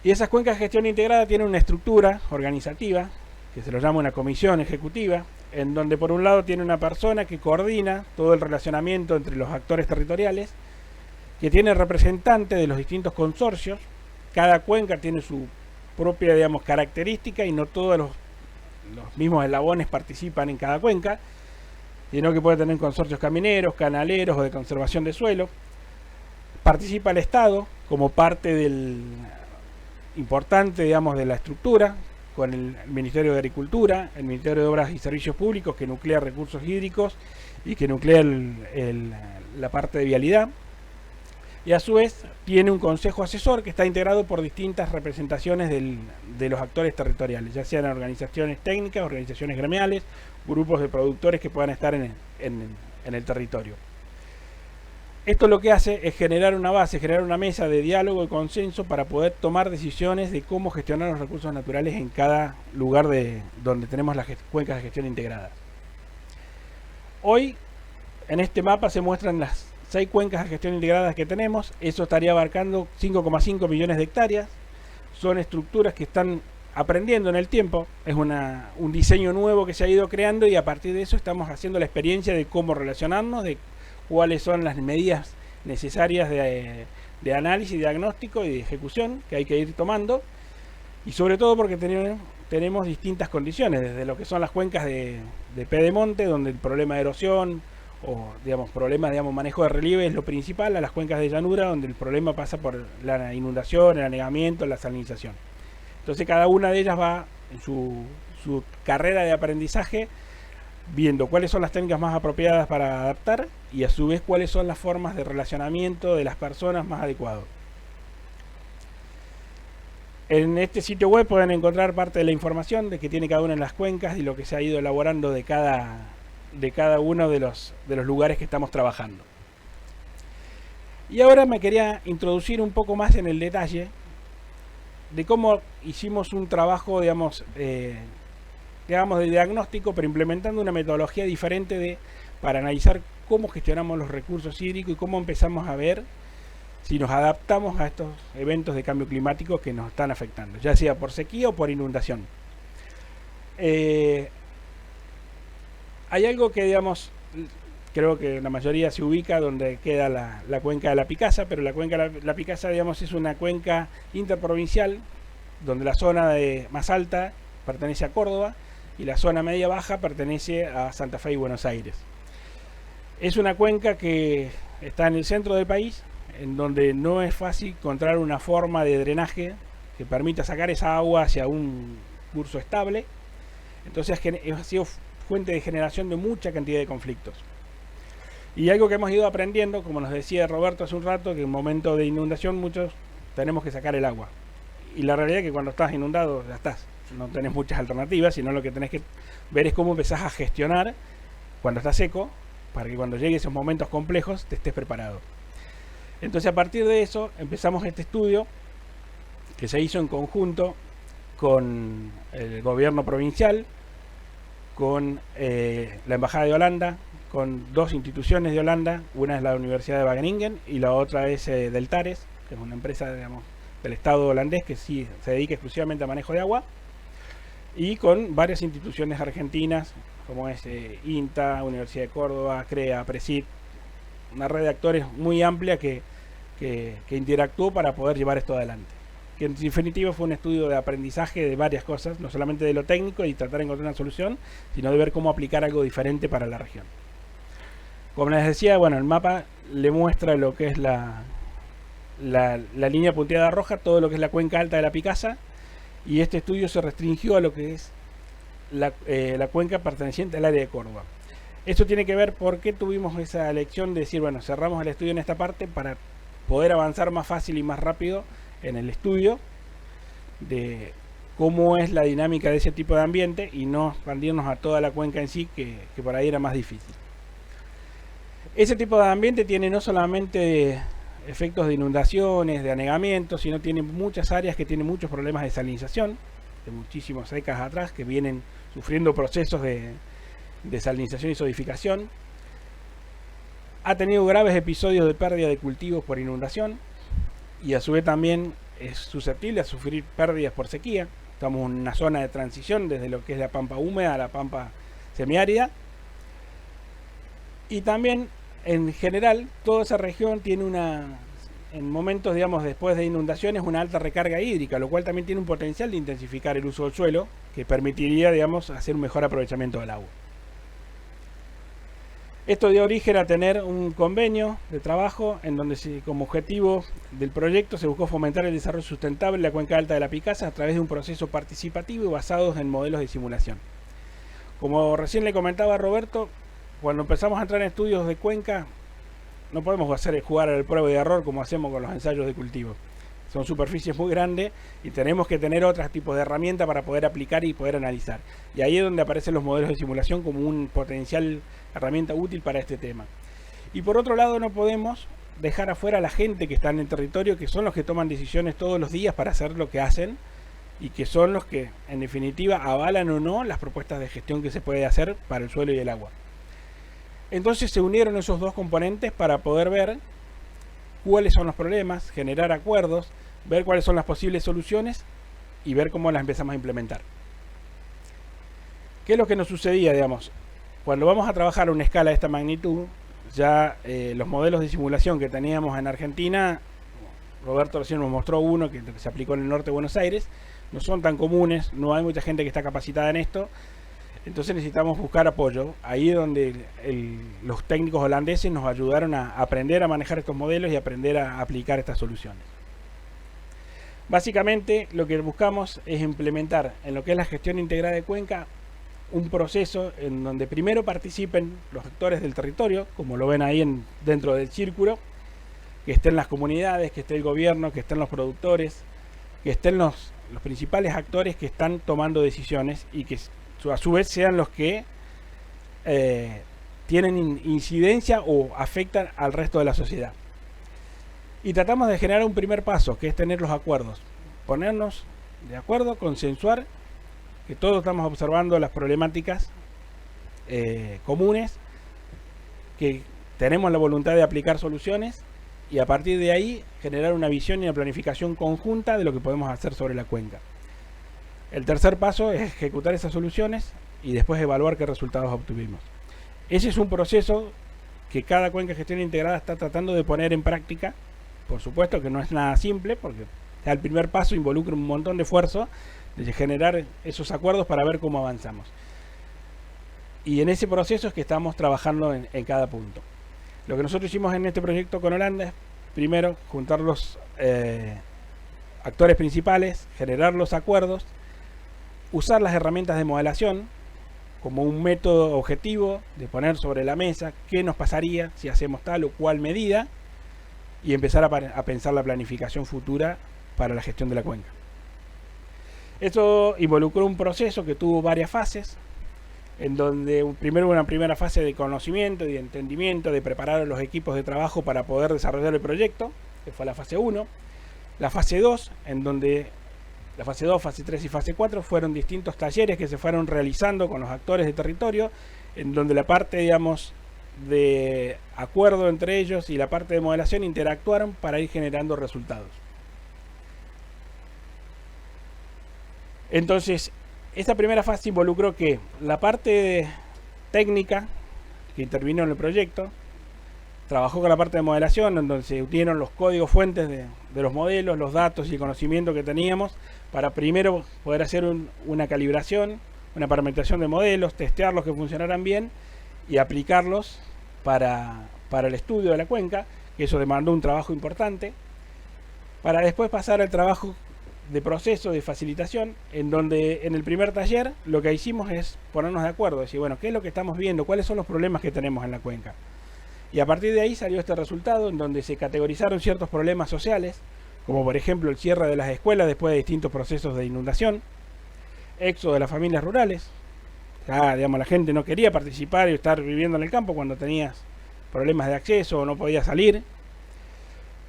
Y esas cuencas de gestión integrada tienen una estructura organizativa, que se lo llama una comisión ejecutiva, en donde por un lado tiene una persona que coordina todo el relacionamiento entre los actores territoriales, que tiene representantes de los distintos consorcios. Cada cuenca tiene su propia, digamos, característica y no todos los mismos eslabones participan en cada cuenca, sino que puede tener consorcios camineros, canaleros o de conservación de suelo. Participa el Estado como parte del importante, digamos, de la estructura, con el Ministerio de Agricultura, el Ministerio de Obras y Servicios Públicos, que nuclea recursos hídricos y que nuclea la parte de vialidad. Y a su vez tiene un consejo asesor que está integrado por distintas representaciones de los actores territoriales, ya sean organizaciones técnicas, organizaciones gremiales, grupos de productores que puedan estar en el territorio. Esto lo que hace es generar una base, generar una mesa de diálogo y consenso para poder tomar decisiones de cómo gestionar los recursos naturales en cada lugar donde tenemos las cuencas de gestión integradas. Hoy, en este mapa se muestran las 6 cuencas de gestión integradas que tenemos. Eso estaría abarcando 5,5 millones de hectáreas. Son estructuras que están aprendiendo en el tiempo. Es un diseño nuevo que se ha ido creando y a partir de eso estamos haciendo la experiencia de cómo relacionarnos, de cuáles son las medidas necesarias de análisis, diagnóstico y de ejecución que hay que ir tomando. Y sobre todo porque tenemos distintas condiciones, desde lo que son las cuencas de pedemonte, donde el problema de erosión o, digamos, problemas, digamos, manejo de relieve es lo principal, a las cuencas de llanura, donde el problema pasa por la inundación, el anegamiento, la salinización. Entonces cada una de ellas va en su carrera de aprendizaje viendo cuáles son las técnicas más apropiadas para adaptar y a su vez cuáles son las formas de relacionamiento de las personas más adecuadas. En este sitio web pueden encontrar parte de la información de que tiene cada una de las cuencas y lo que se ha ido elaborando de cada uno de los lugares que estamos trabajando. Y ahora me quería introducir un poco más en el detalle de cómo hicimos un trabajo, digamos, de diagnóstico, pero implementando una metodología diferente para analizar cómo gestionamos los recursos hídricos y cómo empezamos a ver si nos adaptamos a estos eventos de cambio climático que nos están afectando, ya sea por sequía o por inundación. Hay algo que, digamos, creo que la mayoría se ubica donde queda la cuenca de la Picasa, pero la cuenca de la Picasa, digamos, es una cuenca interprovincial donde la zona más alta pertenece a Córdoba y la zona media-baja pertenece a Santa Fe y Buenos Aires. Es una cuenca que está en el centro del país, en donde no es fácil encontrar una forma de drenaje que permita sacar esa agua hacia un curso estable. Entonces ha sido fuente de generación de mucha cantidad de conflictos. Y algo que hemos ido aprendiendo, como nos decía Roberto hace un rato, que en momento de inundación muchos tenemos que sacar el agua. Y la realidad es que cuando estás inundado ya estás. No tenés muchas alternativas, sino lo que tenés que ver es cómo empezás a gestionar cuando está seco, para que cuando lleguen esos momentos complejos te estés preparado. Entonces a partir de eso empezamos este estudio que se hizo en conjunto con el gobierno provincial, con la Embajada de Holanda, con 2 instituciones de Holanda, una es la Universidad de Wageningen y la otra es Deltares, que es una empresa, digamos, del Estado holandés que sí se dedica exclusivamente a manejo de agua, y con varias instituciones argentinas como es INTA, Universidad de Córdoba, CREA, PRESID, una red de actores muy amplia que interactuó para poder llevar esto adelante. Que en definitiva fue un estudio de aprendizaje de varias cosas, no solamente de lo técnico y tratar de encontrar una solución, sino de ver cómo aplicar algo diferente para la región. Como les decía, bueno, el mapa le muestra lo que es la línea punteada roja, todo lo que es la cuenca alta de la Picasa, y este estudio se restringió a lo que es la cuenca perteneciente al área de Córdoba. Esto tiene que ver porque tuvimos esa elección de decir, bueno, cerramos el estudio en esta parte para poder avanzar más fácil y más rápido en el estudio de cómo es la dinámica de ese tipo de ambiente y no expandirnos a toda la cuenca en sí, que por ahí era más difícil. Ese tipo de ambiente tiene no solamente efectos de inundaciones, de anegamiento, sino tiene muchas áreas que tienen muchos problemas de salinización, de muchísimas décadas atrás, que vienen sufriendo procesos de salinización y solidificación. Ha tenido graves episodios de pérdida de cultivos por inundación y a su vez también es susceptible a sufrir pérdidas por sequía. Estamos en una zona de transición desde lo que es la pampa húmeda a la pampa semiárida. Y también, en general, toda esa región tiene en momentos, digamos, después de inundaciones, una alta recarga hídrica, lo cual también tiene un potencial de intensificar el uso del suelo, que permitiría, digamos, hacer un mejor aprovechamiento del agua. Esto dio origen a tener un convenio de trabajo en donde como objetivo del proyecto se buscó fomentar el desarrollo sustentable de la cuenca alta de la Picasa a través de un proceso participativo y basado en modelos de simulación. Como recién le comentaba a Roberto, cuando empezamos a entrar en estudios de cuenca, no podemos jugar al prueba y error como hacemos con los ensayos de cultivo. Son superficies muy grandes y tenemos que tener otros tipos de herramientas para poder aplicar y poder analizar. Y ahí es donde aparecen los modelos de simulación como un potencial herramienta útil para este tema. Y por otro lado, no podemos dejar afuera a la gente que está en el territorio, que son los que toman decisiones todos los días para hacer lo que hacen y que son los que, en definitiva, avalan o no las propuestas de gestión que se puede hacer para el suelo y el agua. Entonces se unieron esos dos componentes para poder ver cuáles son los problemas, generar acuerdos, ver cuáles son las posibles soluciones y ver cómo las empezamos a implementar. ¿Qué es lo que nos sucedía, digamos? Cuando vamos a trabajar a una escala de esta magnitud, ya los modelos de simulación que teníamos en Argentina, Roberto recién nos mostró uno que se aplicó en el norte de Buenos Aires, no son tan comunes, no hay mucha gente que está capacitada en esto, entonces necesitamos buscar apoyo. Ahí es donde los técnicos holandeses nos ayudaron a aprender a manejar estos modelos y aprender a aplicar estas soluciones. Básicamente lo que buscamos es implementar en lo que es la gestión integrada de cuenca un proceso en donde primero participen los actores del territorio, como lo ven ahí dentro del círculo, que estén las comunidades, que esté el gobierno, que estén los productores, que estén los principales actores que están tomando decisiones y que a su vez sean los que tienen incidencia o afectan al resto de la sociedad. Y tratamos de generar un primer paso, que es tener los acuerdos, ponernos de acuerdo, consensuar que todos estamos observando las problemáticas comunes, que tenemos la voluntad de aplicar soluciones y a partir de ahí generar una visión y una planificación conjunta de lo que podemos hacer sobre la cuenca. El tercer paso es ejecutar esas soluciones y después evaluar qué resultados obtuvimos. Ese es un proceso que cada cuenca de gestión integrada está tratando de poner en práctica. Por supuesto que no es nada simple, porque el primer paso involucra un montón de esfuerzo de generar esos acuerdos para ver cómo avanzamos. Y en ese proceso es que estamos trabajando en cada punto. Lo que nosotros hicimos en este proyecto con Holanda es, primero, juntar los actores principales, generar los acuerdos, usar las herramientas de modelación como un método objetivo de poner sobre la mesa qué nos pasaría si hacemos tal o cual medida y empezar a pensar la planificación futura para la gestión de la cuenca. Esto involucró un proceso que tuvo varias fases, en donde primero una primera fase de conocimiento y de entendimiento, de preparar a los equipos de trabajo para poder desarrollar el proyecto, que fue la fase 1. La fase 2, en donde la fase 2, fase 3 y fase 4 fueron distintos talleres que se fueron realizando con los actores de territorio, en donde la parte, digamos, de acuerdo entre ellos y la parte de modelación interactuaron para ir generando resultados. Entonces, esta primera fase involucró que la parte técnica que intervino en el proyecto trabajó con la parte de modelación, en donde se unieron los códigos fuentes de los modelos, los datos y el conocimiento que teníamos para primero poder hacer una calibración, una parametrización de modelos, testearlos que funcionaran bien y aplicarlos para el estudio de la cuenca, que eso demandó un trabajo importante, para después pasar al trabajo de proceso de facilitación, en donde en el primer taller lo que hicimos es ponernos de acuerdo, decir, bueno, ¿qué es lo que estamos viendo? ¿Cuáles son los problemas que tenemos en la cuenca? Y a partir de ahí salió este resultado en donde se categorizaron ciertos problemas sociales, como por ejemplo el cierre de las escuelas después de distintos procesos de inundación, éxodo de las familias rurales. Ya, digamos, la gente no quería participar y estar viviendo en el campo cuando tenías problemas de acceso o no podías salir.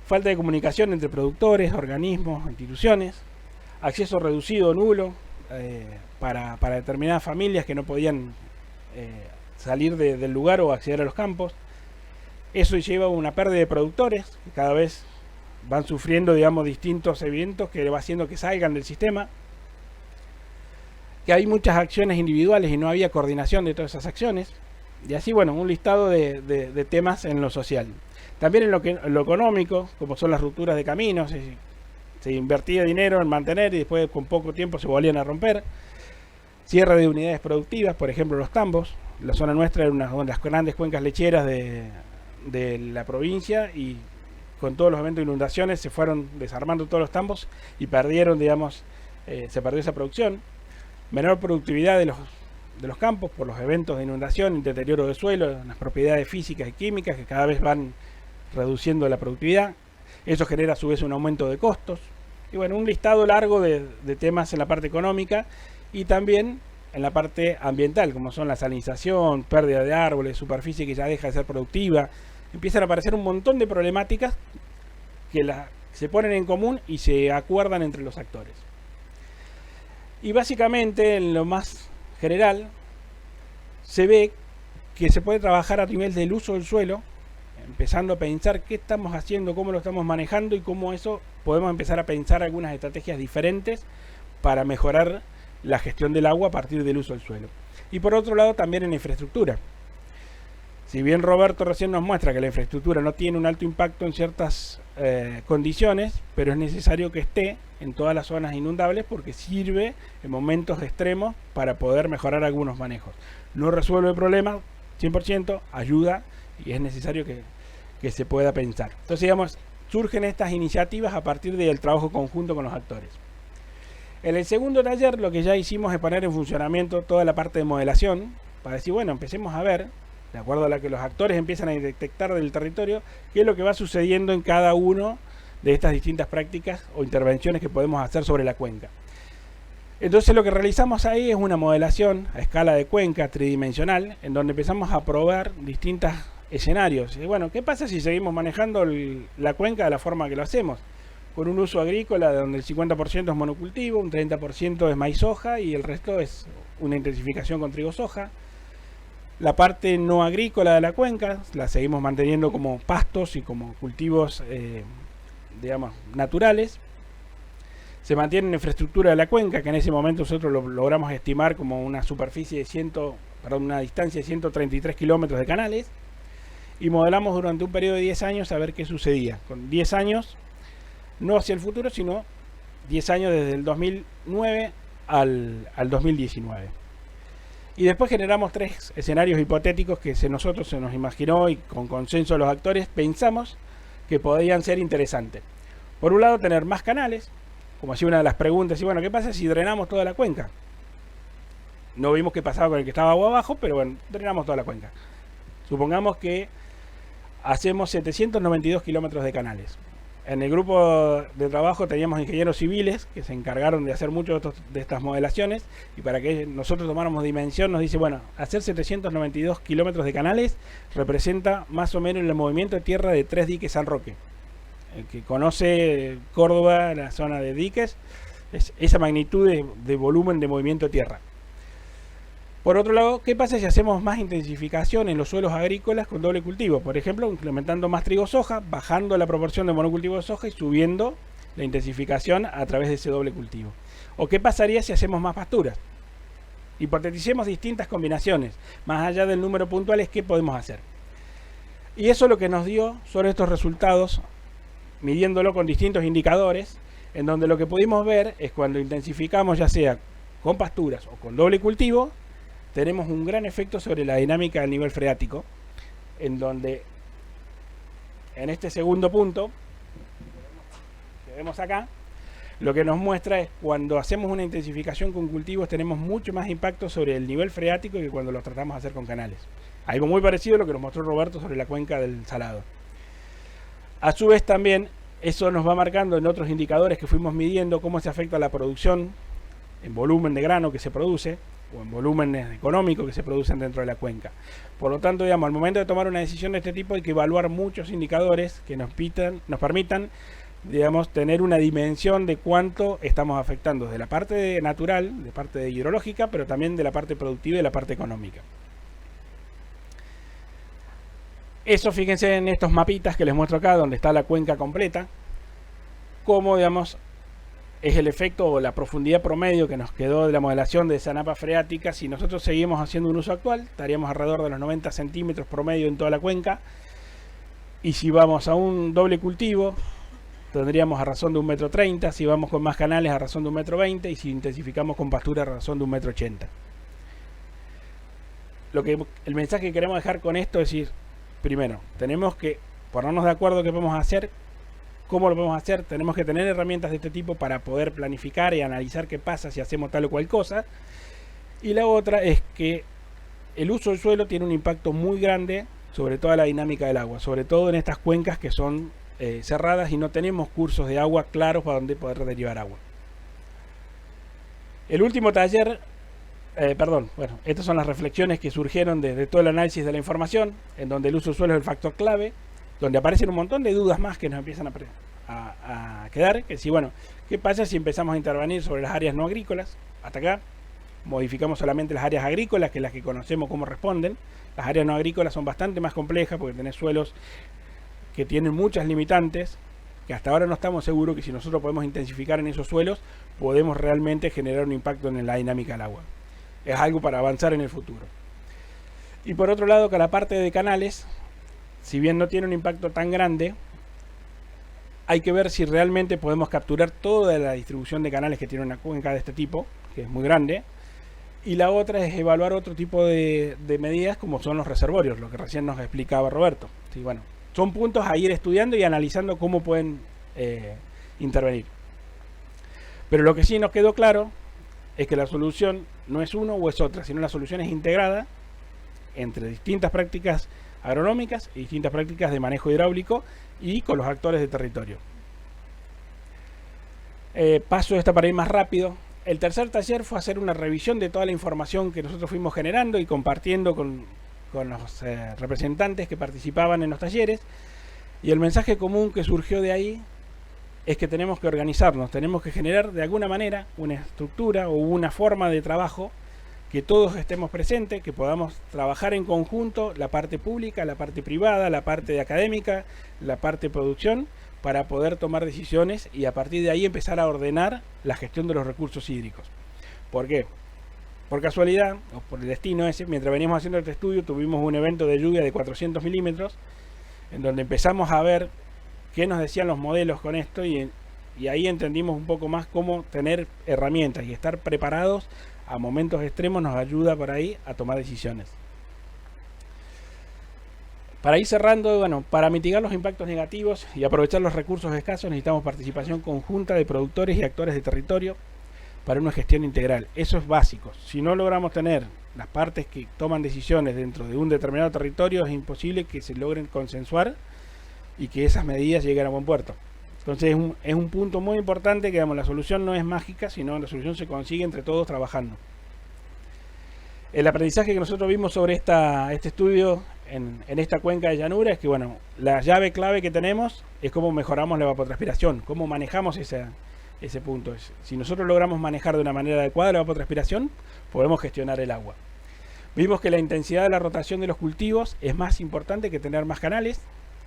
Falta de comunicación entre productores, organismos, instituciones. Acceso reducido o nulo para determinadas familias que no podían salir del lugar o acceder a los campos. Eso lleva a una pérdida de productores que cada vez van sufriendo, digamos, distintos eventos que va haciendo que salgan del sistema. Que hay muchas acciones individuales y no había coordinación de todas esas acciones. Y así, bueno, un listado de temas en lo social. También en lo económico, como son las rupturas de caminos, se invertía dinero en mantener y después con poco tiempo se volvían a romper. Cierre de unidades productivas, por ejemplo los tambos. La zona nuestra era una de las grandes cuencas lecheras de la provincia y con todos los eventos de inundaciones se fueron desarmando todos los tambos y perdieron, digamos, se perdió esa producción. Menor productividad de los campos por los eventos de inundación, deterioro de suelo, las propiedades físicas y químicas que cada vez van reduciendo la productividad. Eso genera a su vez un aumento de costos. Y bueno, un listado largo de temas en la parte económica y también en la parte ambiental, como son la salinización, pérdida de árboles, superficie que ya deja de ser productiva. Empiezan a aparecer un montón de problemáticas que se ponen en común y se acuerdan entre los actores. Y básicamente, en lo más general, se ve que se puede trabajar a nivel del uso del suelo, empezando a pensar qué estamos haciendo, cómo lo estamos manejando y cómo eso podemos empezar a pensar algunas estrategias diferentes para mejorar la gestión del agua a partir del uso del suelo. Y por otro lado también en infraestructura. Si bien Roberto recién nos muestra que la infraestructura no tiene un alto impacto en ciertas condiciones, pero es necesario que esté en todas las zonas inundables porque sirve en momentos extremos para poder mejorar algunos manejos. No resuelve el problema 100%, ayuda y es necesario que se pueda pensar. Entonces, digamos, surgen estas iniciativas a partir del trabajo conjunto con los actores. En el segundo taller lo que ya hicimos es poner en funcionamiento toda la parte de modelación para decir, bueno, empecemos a ver, de acuerdo a la que los actores empiezan a detectar del territorio, qué es lo que va sucediendo en cada uno de estas distintas prácticas o intervenciones que podemos hacer sobre la cuenca. Entonces lo que realizamos ahí es una modelación a escala de cuenca tridimensional, en donde empezamos a probar distintos escenarios. Y bueno, ¿qué pasa si seguimos manejando la cuenca de la forma que lo hacemos? Con un uso agrícola donde el 50% es monocultivo, un 30% es maíz soja y el resto es una intensificación con trigo soja. La parte no agrícola de la cuenca la seguimos manteniendo como pastos y como cultivos digamos, naturales. Se mantiene una infraestructura de la cuenca que en ese momento nosotros lo logramos estimar como una superficie de una distancia de 133 kilómetros de canales y modelamos durante un periodo de 10 años a ver qué sucedía. Con 10 años, no hacia el futuro, sino 10 años desde el 2009 al 2019. Y después generamos 3 escenarios hipotéticos que nosotros se nos imaginó y con consenso de los actores pensamos que podrían ser interesantes. Por un lado, tener más canales, como así una de las preguntas, y bueno, ¿qué pasa si drenamos toda la cuenca? No vimos qué pasaba con el que estaba agua abajo, pero bueno, drenamos toda la cuenca. Supongamos que hacemos 792 kilómetros de canales. En el grupo de trabajo teníamos ingenieros civiles que se encargaron de hacer muchas de estas modelaciones y para que nosotros tomáramos dimensión nos dice, bueno, hacer 792 kilómetros de canales representa más o menos el movimiento de tierra de 3 diques San Roque. El que conoce Córdoba, la zona de diques, es esa magnitud de volumen de movimiento de tierra. Por otro lado, ¿qué pasa si hacemos más intensificación en los suelos agrícolas con doble cultivo? Por ejemplo, implementando más trigo soja, bajando la proporción de monocultivo de soja y subiendo la intensificación a través de ese doble cultivo. ¿O qué pasaría si hacemos más pasturas? Hipoteticemos distintas combinaciones, más allá del número puntual, ¿qué podemos hacer? Y eso lo que nos dio son estos resultados, midiéndolo con distintos indicadores, en donde lo que pudimos ver es cuando intensificamos ya sea con pasturas o con doble cultivo, tenemos un gran efecto sobre la dinámica del nivel freático, en donde en este segundo punto que vemos acá, lo que nos muestra es cuando hacemos una intensificación con cultivos tenemos mucho más impacto sobre el nivel freático que cuando lo tratamos de hacer con canales. Algo muy parecido a lo que nos mostró Roberto sobre la cuenca del Salado. A su vez también eso nos va marcando en otros indicadores que fuimos midiendo cómo se afecta la producción en volumen de grano que se produce o en volúmenes económicos que se producen dentro de la cuenca. Por lo tanto, digamos, al momento de tomar una decisión de este tipo hay que evaluar muchos indicadores que nos permitan, digamos, tener una dimensión de cuánto estamos afectando desde la parte natural, de parte hidrológica, pero también de la parte productiva y de la parte económica. Eso, fíjense en estos mapitas que les muestro acá, donde está la cuenca completa, cómo, digamos, es el efecto o la profundidad promedio que nos quedó de la modelación de esa napa freática. Si nosotros seguimos haciendo un uso actual, estaríamos alrededor de los 90 centímetros promedio en toda la cuenca. Y si vamos a un doble cultivo, tendríamos a razón de 1,30 m. Si vamos con más canales, a razón de 1,20 m. Y si intensificamos con pastura, a razón de 1,80 m. El mensaje que queremos dejar con esto es decir, primero, tenemos que ponernos de acuerdo qué podemos hacer, cómo lo podemos hacer. Tenemos que tener herramientas de este tipo para poder planificar y analizar qué pasa si hacemos tal o cual cosa. Y la otra es que el uso del suelo tiene un impacto muy grande sobre toda la dinámica del agua, sobre todo en estas cuencas que son cerradas y no tenemos cursos de agua claros para donde poder derivar agua. El último taller, estas son las reflexiones que surgieron desde todo el análisis de la información, en donde el uso del suelo es el factor clave, donde aparecen un montón de dudas más que nos empiezan a quedar, que si, bueno, ¿qué pasa si empezamos a intervenir sobre las áreas no agrícolas? Hasta acá modificamos solamente las áreas agrícolas, que es las que conocemos cómo responden. Las áreas no agrícolas son bastante más complejas porque tenés suelos que tienen muchas limitantes, que hasta ahora no estamos seguros que si nosotros podemos intensificar en esos suelos, podemos realmente generar un impacto en la dinámica del agua. Es algo para avanzar en el futuro. Y por otro lado, que la parte de canales, si bien no tiene un impacto tan grande, hay que ver si realmente podemos capturar toda la distribución de canales que tiene una cuenca de este tipo, que es muy grande. Y la otra es evaluar otro tipo de medidas, como son los reservorios, lo que recién nos explicaba Roberto. Sí, bueno, son puntos a ir estudiando y analizando cómo pueden intervenir. Pero lo que sí nos quedó claro es que la solución no es uno o es otra, sino la solución es integrada entre distintas prácticas agronómicas y distintas prácticas de manejo hidráulico y con los actores de territorio. Paso esta para ir más rápido. El tercer taller fue hacer una revisión de toda la información que nosotros fuimos generando y compartiendo con los representantes que participaban en los talleres, y el mensaje común que surgió de ahí es que tenemos que organizarnos, tenemos que generar de alguna manera una estructura o una forma de trabajo que todos estemos presentes, que podamos trabajar en conjunto, la parte pública, la parte privada, la parte académica, la parte de producción, para poder tomar decisiones y a partir de ahí empezar a ordenar la gestión de los recursos hídricos. ¿Por qué? Por casualidad, o por el destino ese, mientras veníamos haciendo este estudio, tuvimos un evento de lluvia de 400 milímetros, en donde empezamos a ver qué nos decían los modelos con esto, y ahí entendimos un poco más cómo tener herramientas y estar preparados a momentos extremos nos ayuda por ahí a tomar decisiones. Para ir cerrando, bueno, para mitigar los impactos negativos y aprovechar los recursos escasos necesitamos participación conjunta de productores y actores de territorio para una gestión integral. Eso es básico. Si no logramos tener las partes que toman decisiones dentro de un determinado territorio, es imposible que se logren consensuar y que esas medidas lleguen a buen puerto. Entonces es un punto muy importante que, digamos, la solución no es mágica, sino la solución se consigue entre todos trabajando. El aprendizaje que nosotros vimos sobre este estudio en esta cuenca de llanura es que, bueno, la llave clave que tenemos es cómo mejoramos la evapotranspiración, cómo manejamos ese punto. Si nosotros logramos manejar de una manera adecuada la evapotranspiración, podemos gestionar el agua. Vimos que la intensidad de la rotación de los cultivos es más importante que tener más canales.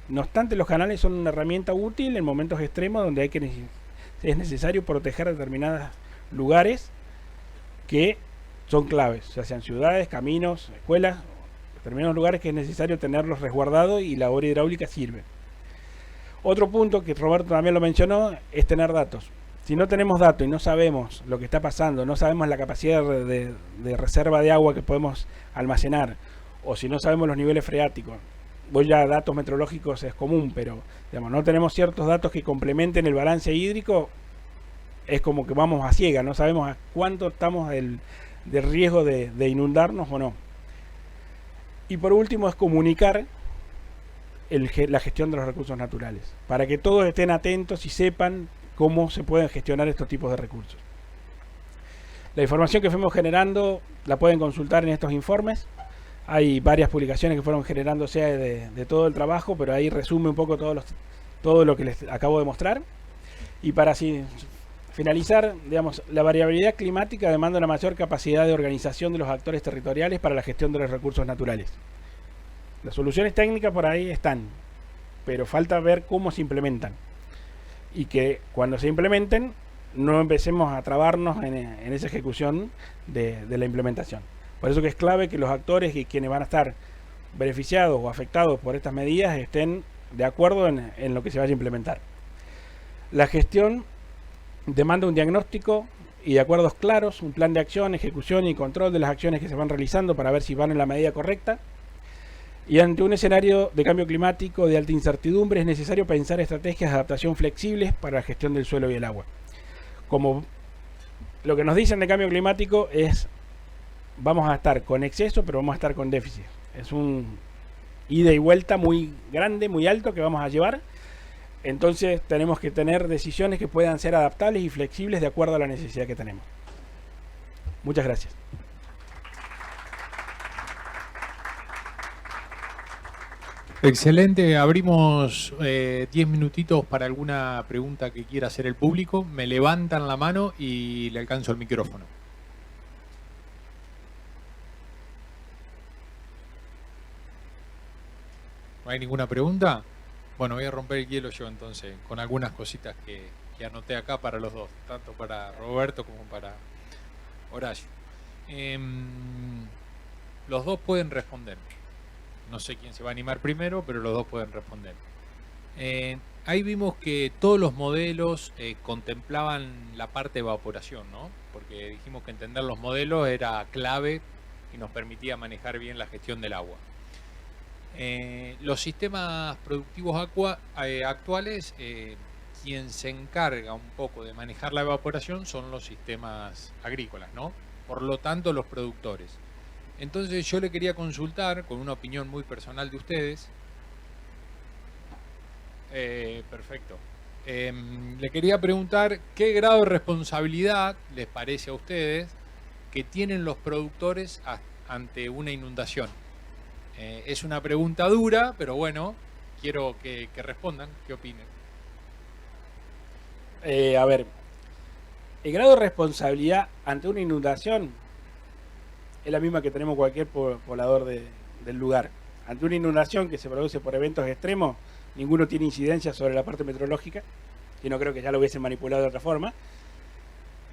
No obstante, los canales son una herramienta útil en momentos extremos donde es necesario proteger determinados lugares que son claves, ya sean ciudades, caminos, escuelas, determinados lugares que es necesario tenerlos resguardados y la obra hidráulica sirve. Otro punto que Roberto también lo mencionó es tener datos. Si no tenemos datos y no sabemos lo que está pasando, no sabemos la capacidad de reserva de agua que podemos almacenar, o si no sabemos los niveles freáticos, voy ya a datos meteorológicos es común, pero digamos, no tenemos ciertos datos que complementen el balance hídrico, es como que vamos a ciega, no sabemos a cuánto estamos del riesgo de inundarnos o no. Y por último es comunicar la gestión de los recursos naturales, para que todos estén atentos y sepan cómo se pueden gestionar estos tipos de recursos. La información que fuimos generando la pueden consultar en estos informes. Hay varias publicaciones que fueron generándose de todo el trabajo, pero ahí resume un poco todo lo que les acabo de mostrar. Y para así finalizar, digamos, la variabilidad climática demanda una mayor capacidad de organización de los actores territoriales para la gestión de los recursos naturales. Las soluciones técnicas por ahí están, pero falta ver cómo se implementan. Y que cuando se implementen, no empecemos a trabarnos en esa ejecución de la implementación. Por eso que es clave que los actores y quienes van a estar beneficiados o afectados por estas medidas estén de acuerdo en lo que se vaya a implementar. La gestión demanda un diagnóstico y de acuerdos claros, un plan de acción, ejecución y control de las acciones que se van realizando para ver si van en la medida correcta. Y ante un escenario de cambio climático de alta incertidumbre es necesario pensar estrategias de adaptación flexibles para la gestión del suelo y el agua. Como lo que nos dicen de cambio climático es, vamos a estar con exceso, pero vamos a estar con déficit. Es un ida y vuelta muy grande, muy alto que vamos a llevar. Entonces tenemos que tener decisiones que puedan ser adaptables y flexibles de acuerdo a la necesidad que tenemos. Muchas gracias. Excelente, abrimos 10 minutitos para alguna pregunta que quiera hacer el público. Me levantan la mano y le alcanzo el micrófono. ¿No hay ninguna pregunta? Bueno, voy a romper el hielo yo entonces, con algunas cositas que anoté acá para los dos, tanto para Roberto como para Horacio. Los dos pueden responder. No sé quién se va a animar primero, pero los dos pueden responder. Ahí vimos que todos los modelos contemplaban la parte de evaporación, ¿no? Porque dijimos que entender los modelos era clave y nos permitía manejar bien la gestión del agua. Los sistemas productivos actuales, quien se encarga un poco de manejar la evaporación son los sistemas agrícolas, ¿no? Por lo tanto, los productores. Entonces yo le quería consultar, con una opinión muy personal de ustedes, perfecto, le quería preguntar qué grado de responsabilidad les parece a ustedes que tienen los productores ante una inundación. Es una pregunta dura, pero bueno, quiero que respondan, ¿qué opinen? A ver, el grado de responsabilidad ante una inundación es la misma que tenemos cualquier poblador del lugar. Ante una inundación que se produce por eventos extremos, ninguno tiene incidencia sobre la parte meteorológica, y no creo que ya lo hubiesen manipulado de otra forma,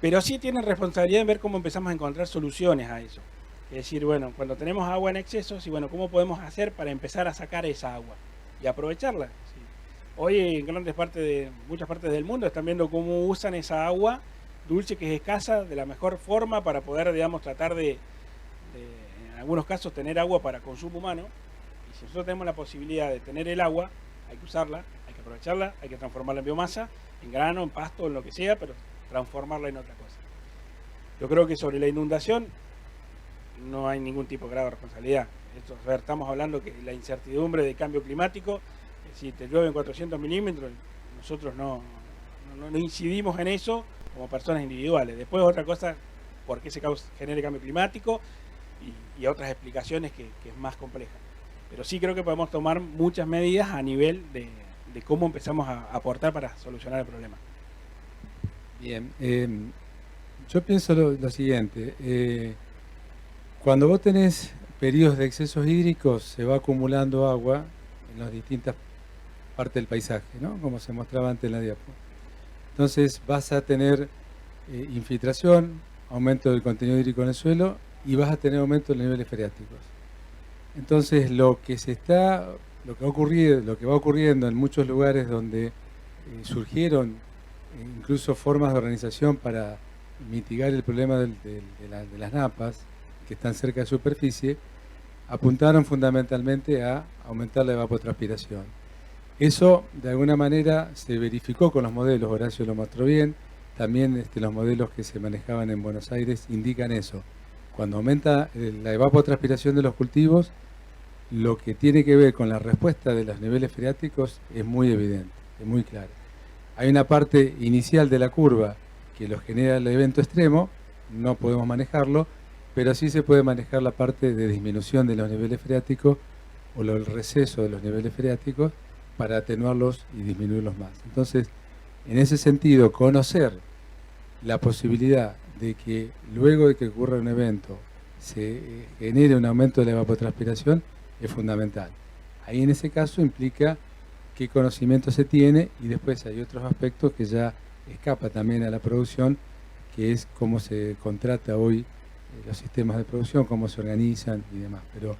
pero sí tienen responsabilidad en ver cómo empezamos a encontrar soluciones a eso. Es decir, bueno, cuando tenemos agua en exceso, bueno, ¿cómo podemos hacer para empezar a sacar esa agua y aprovecharla? Sí. Hoy en muchas partes del mundo están viendo cómo usan esa agua dulce que es escasa de la mejor forma para poder, digamos, tratar de en algunos casos tener agua para consumo humano. Y si nosotros tenemos la posibilidad de tener el agua, hay que usarla, hay que aprovecharla, hay que transformarla en biomasa, en grano, en pasto, en lo que sea, pero transformarla en otra cosa. Yo creo que sobre la inundación no hay ningún tipo de grado de responsabilidad. Estamos hablando que la incertidumbre de cambio climático, si te llueven 400 milímetros, nosotros no incidimos en eso como personas individuales. Después otra cosa, por qué se genera el cambio climático y otras explicaciones que es más compleja. Pero sí creo que podemos tomar muchas medidas a nivel de cómo empezamos a aportar para solucionar el problema. Bien, yo pienso lo siguiente. Cuando vos tenés periodos de excesos hídricos, se va acumulando agua en las distintas partes del paisaje, ¿no? Como se mostraba antes en la diapo. Entonces vas a tener infiltración, aumento del contenido hídrico en el suelo y vas a tener aumento de los niveles freáticos. Entonces lo que va ocurriendo en muchos lugares donde surgieron incluso formas de organización para mitigar el problema de las napas que están cerca de superficie, apuntaron fundamentalmente a aumentar la evapotranspiración. Eso de alguna manera se verificó con los modelos, Horacio lo mostró bien, también los modelos que se manejaban en Buenos Aires indican eso. Cuando aumenta la evapotranspiración de los cultivos, lo que tiene que ver con la respuesta de los niveles freáticos es muy evidente, es muy claro. Hay una parte inicial de la curva que los genera el evento extremo no podemos manejarlo, pero sí se puede manejar la parte de disminución de los niveles freáticos o el receso de los niveles freáticos para atenuarlos y disminuirlos más. Entonces, en ese sentido, conocer la posibilidad de que luego de que ocurra un evento se genere un aumento de la evapotranspiración es fundamental. Ahí en ese caso implica qué conocimiento se tiene y después hay otros aspectos que ya escapa también a la producción, que es cómo se contrata hoy los sistemas de producción, cómo se organizan y demás. Pero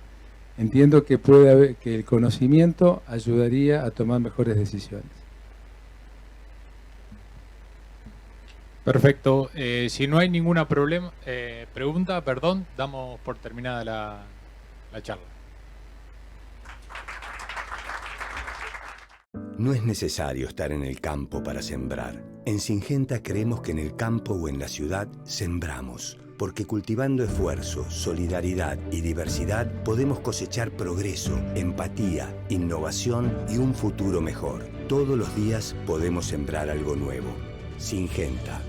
entiendo que puede haber, que el conocimiento ayudaría a tomar mejores decisiones. Perfecto. Si no hay ninguna pregunta, perdón, damos por terminada la charla. No es necesario estar en el campo para sembrar. En Syngenta creemos que en el campo o en la ciudad sembramos, porque cultivando esfuerzo, solidaridad y diversidad podemos cosechar progreso, empatía, innovación y un futuro mejor. Todos los días podemos sembrar algo nuevo. Syngenta.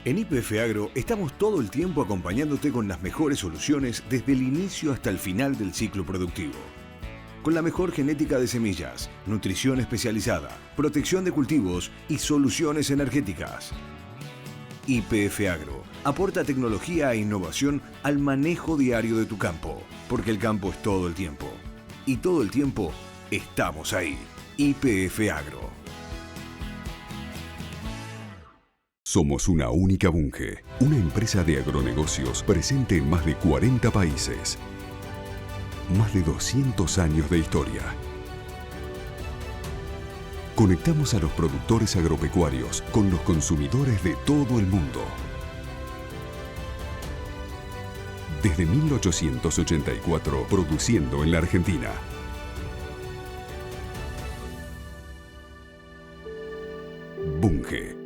En YPF Agro estamos todo el tiempo acompañándote con las mejores soluciones desde el inicio hasta el final del ciclo productivo. Con la mejor genética de semillas, nutrición especializada, protección de cultivos y soluciones energéticas. YPF Agro aporta tecnología e innovación al manejo diario de tu campo, porque el campo es todo el tiempo. Y todo el tiempo estamos ahí. YPF Agro. Somos una única Bunge, una empresa de agronegocios presente en más de 40 países. Más de 200 años de historia. Conectamos a los productores agropecuarios con los consumidores de todo el mundo. Desde 1884, produciendo en la Argentina. Bunge.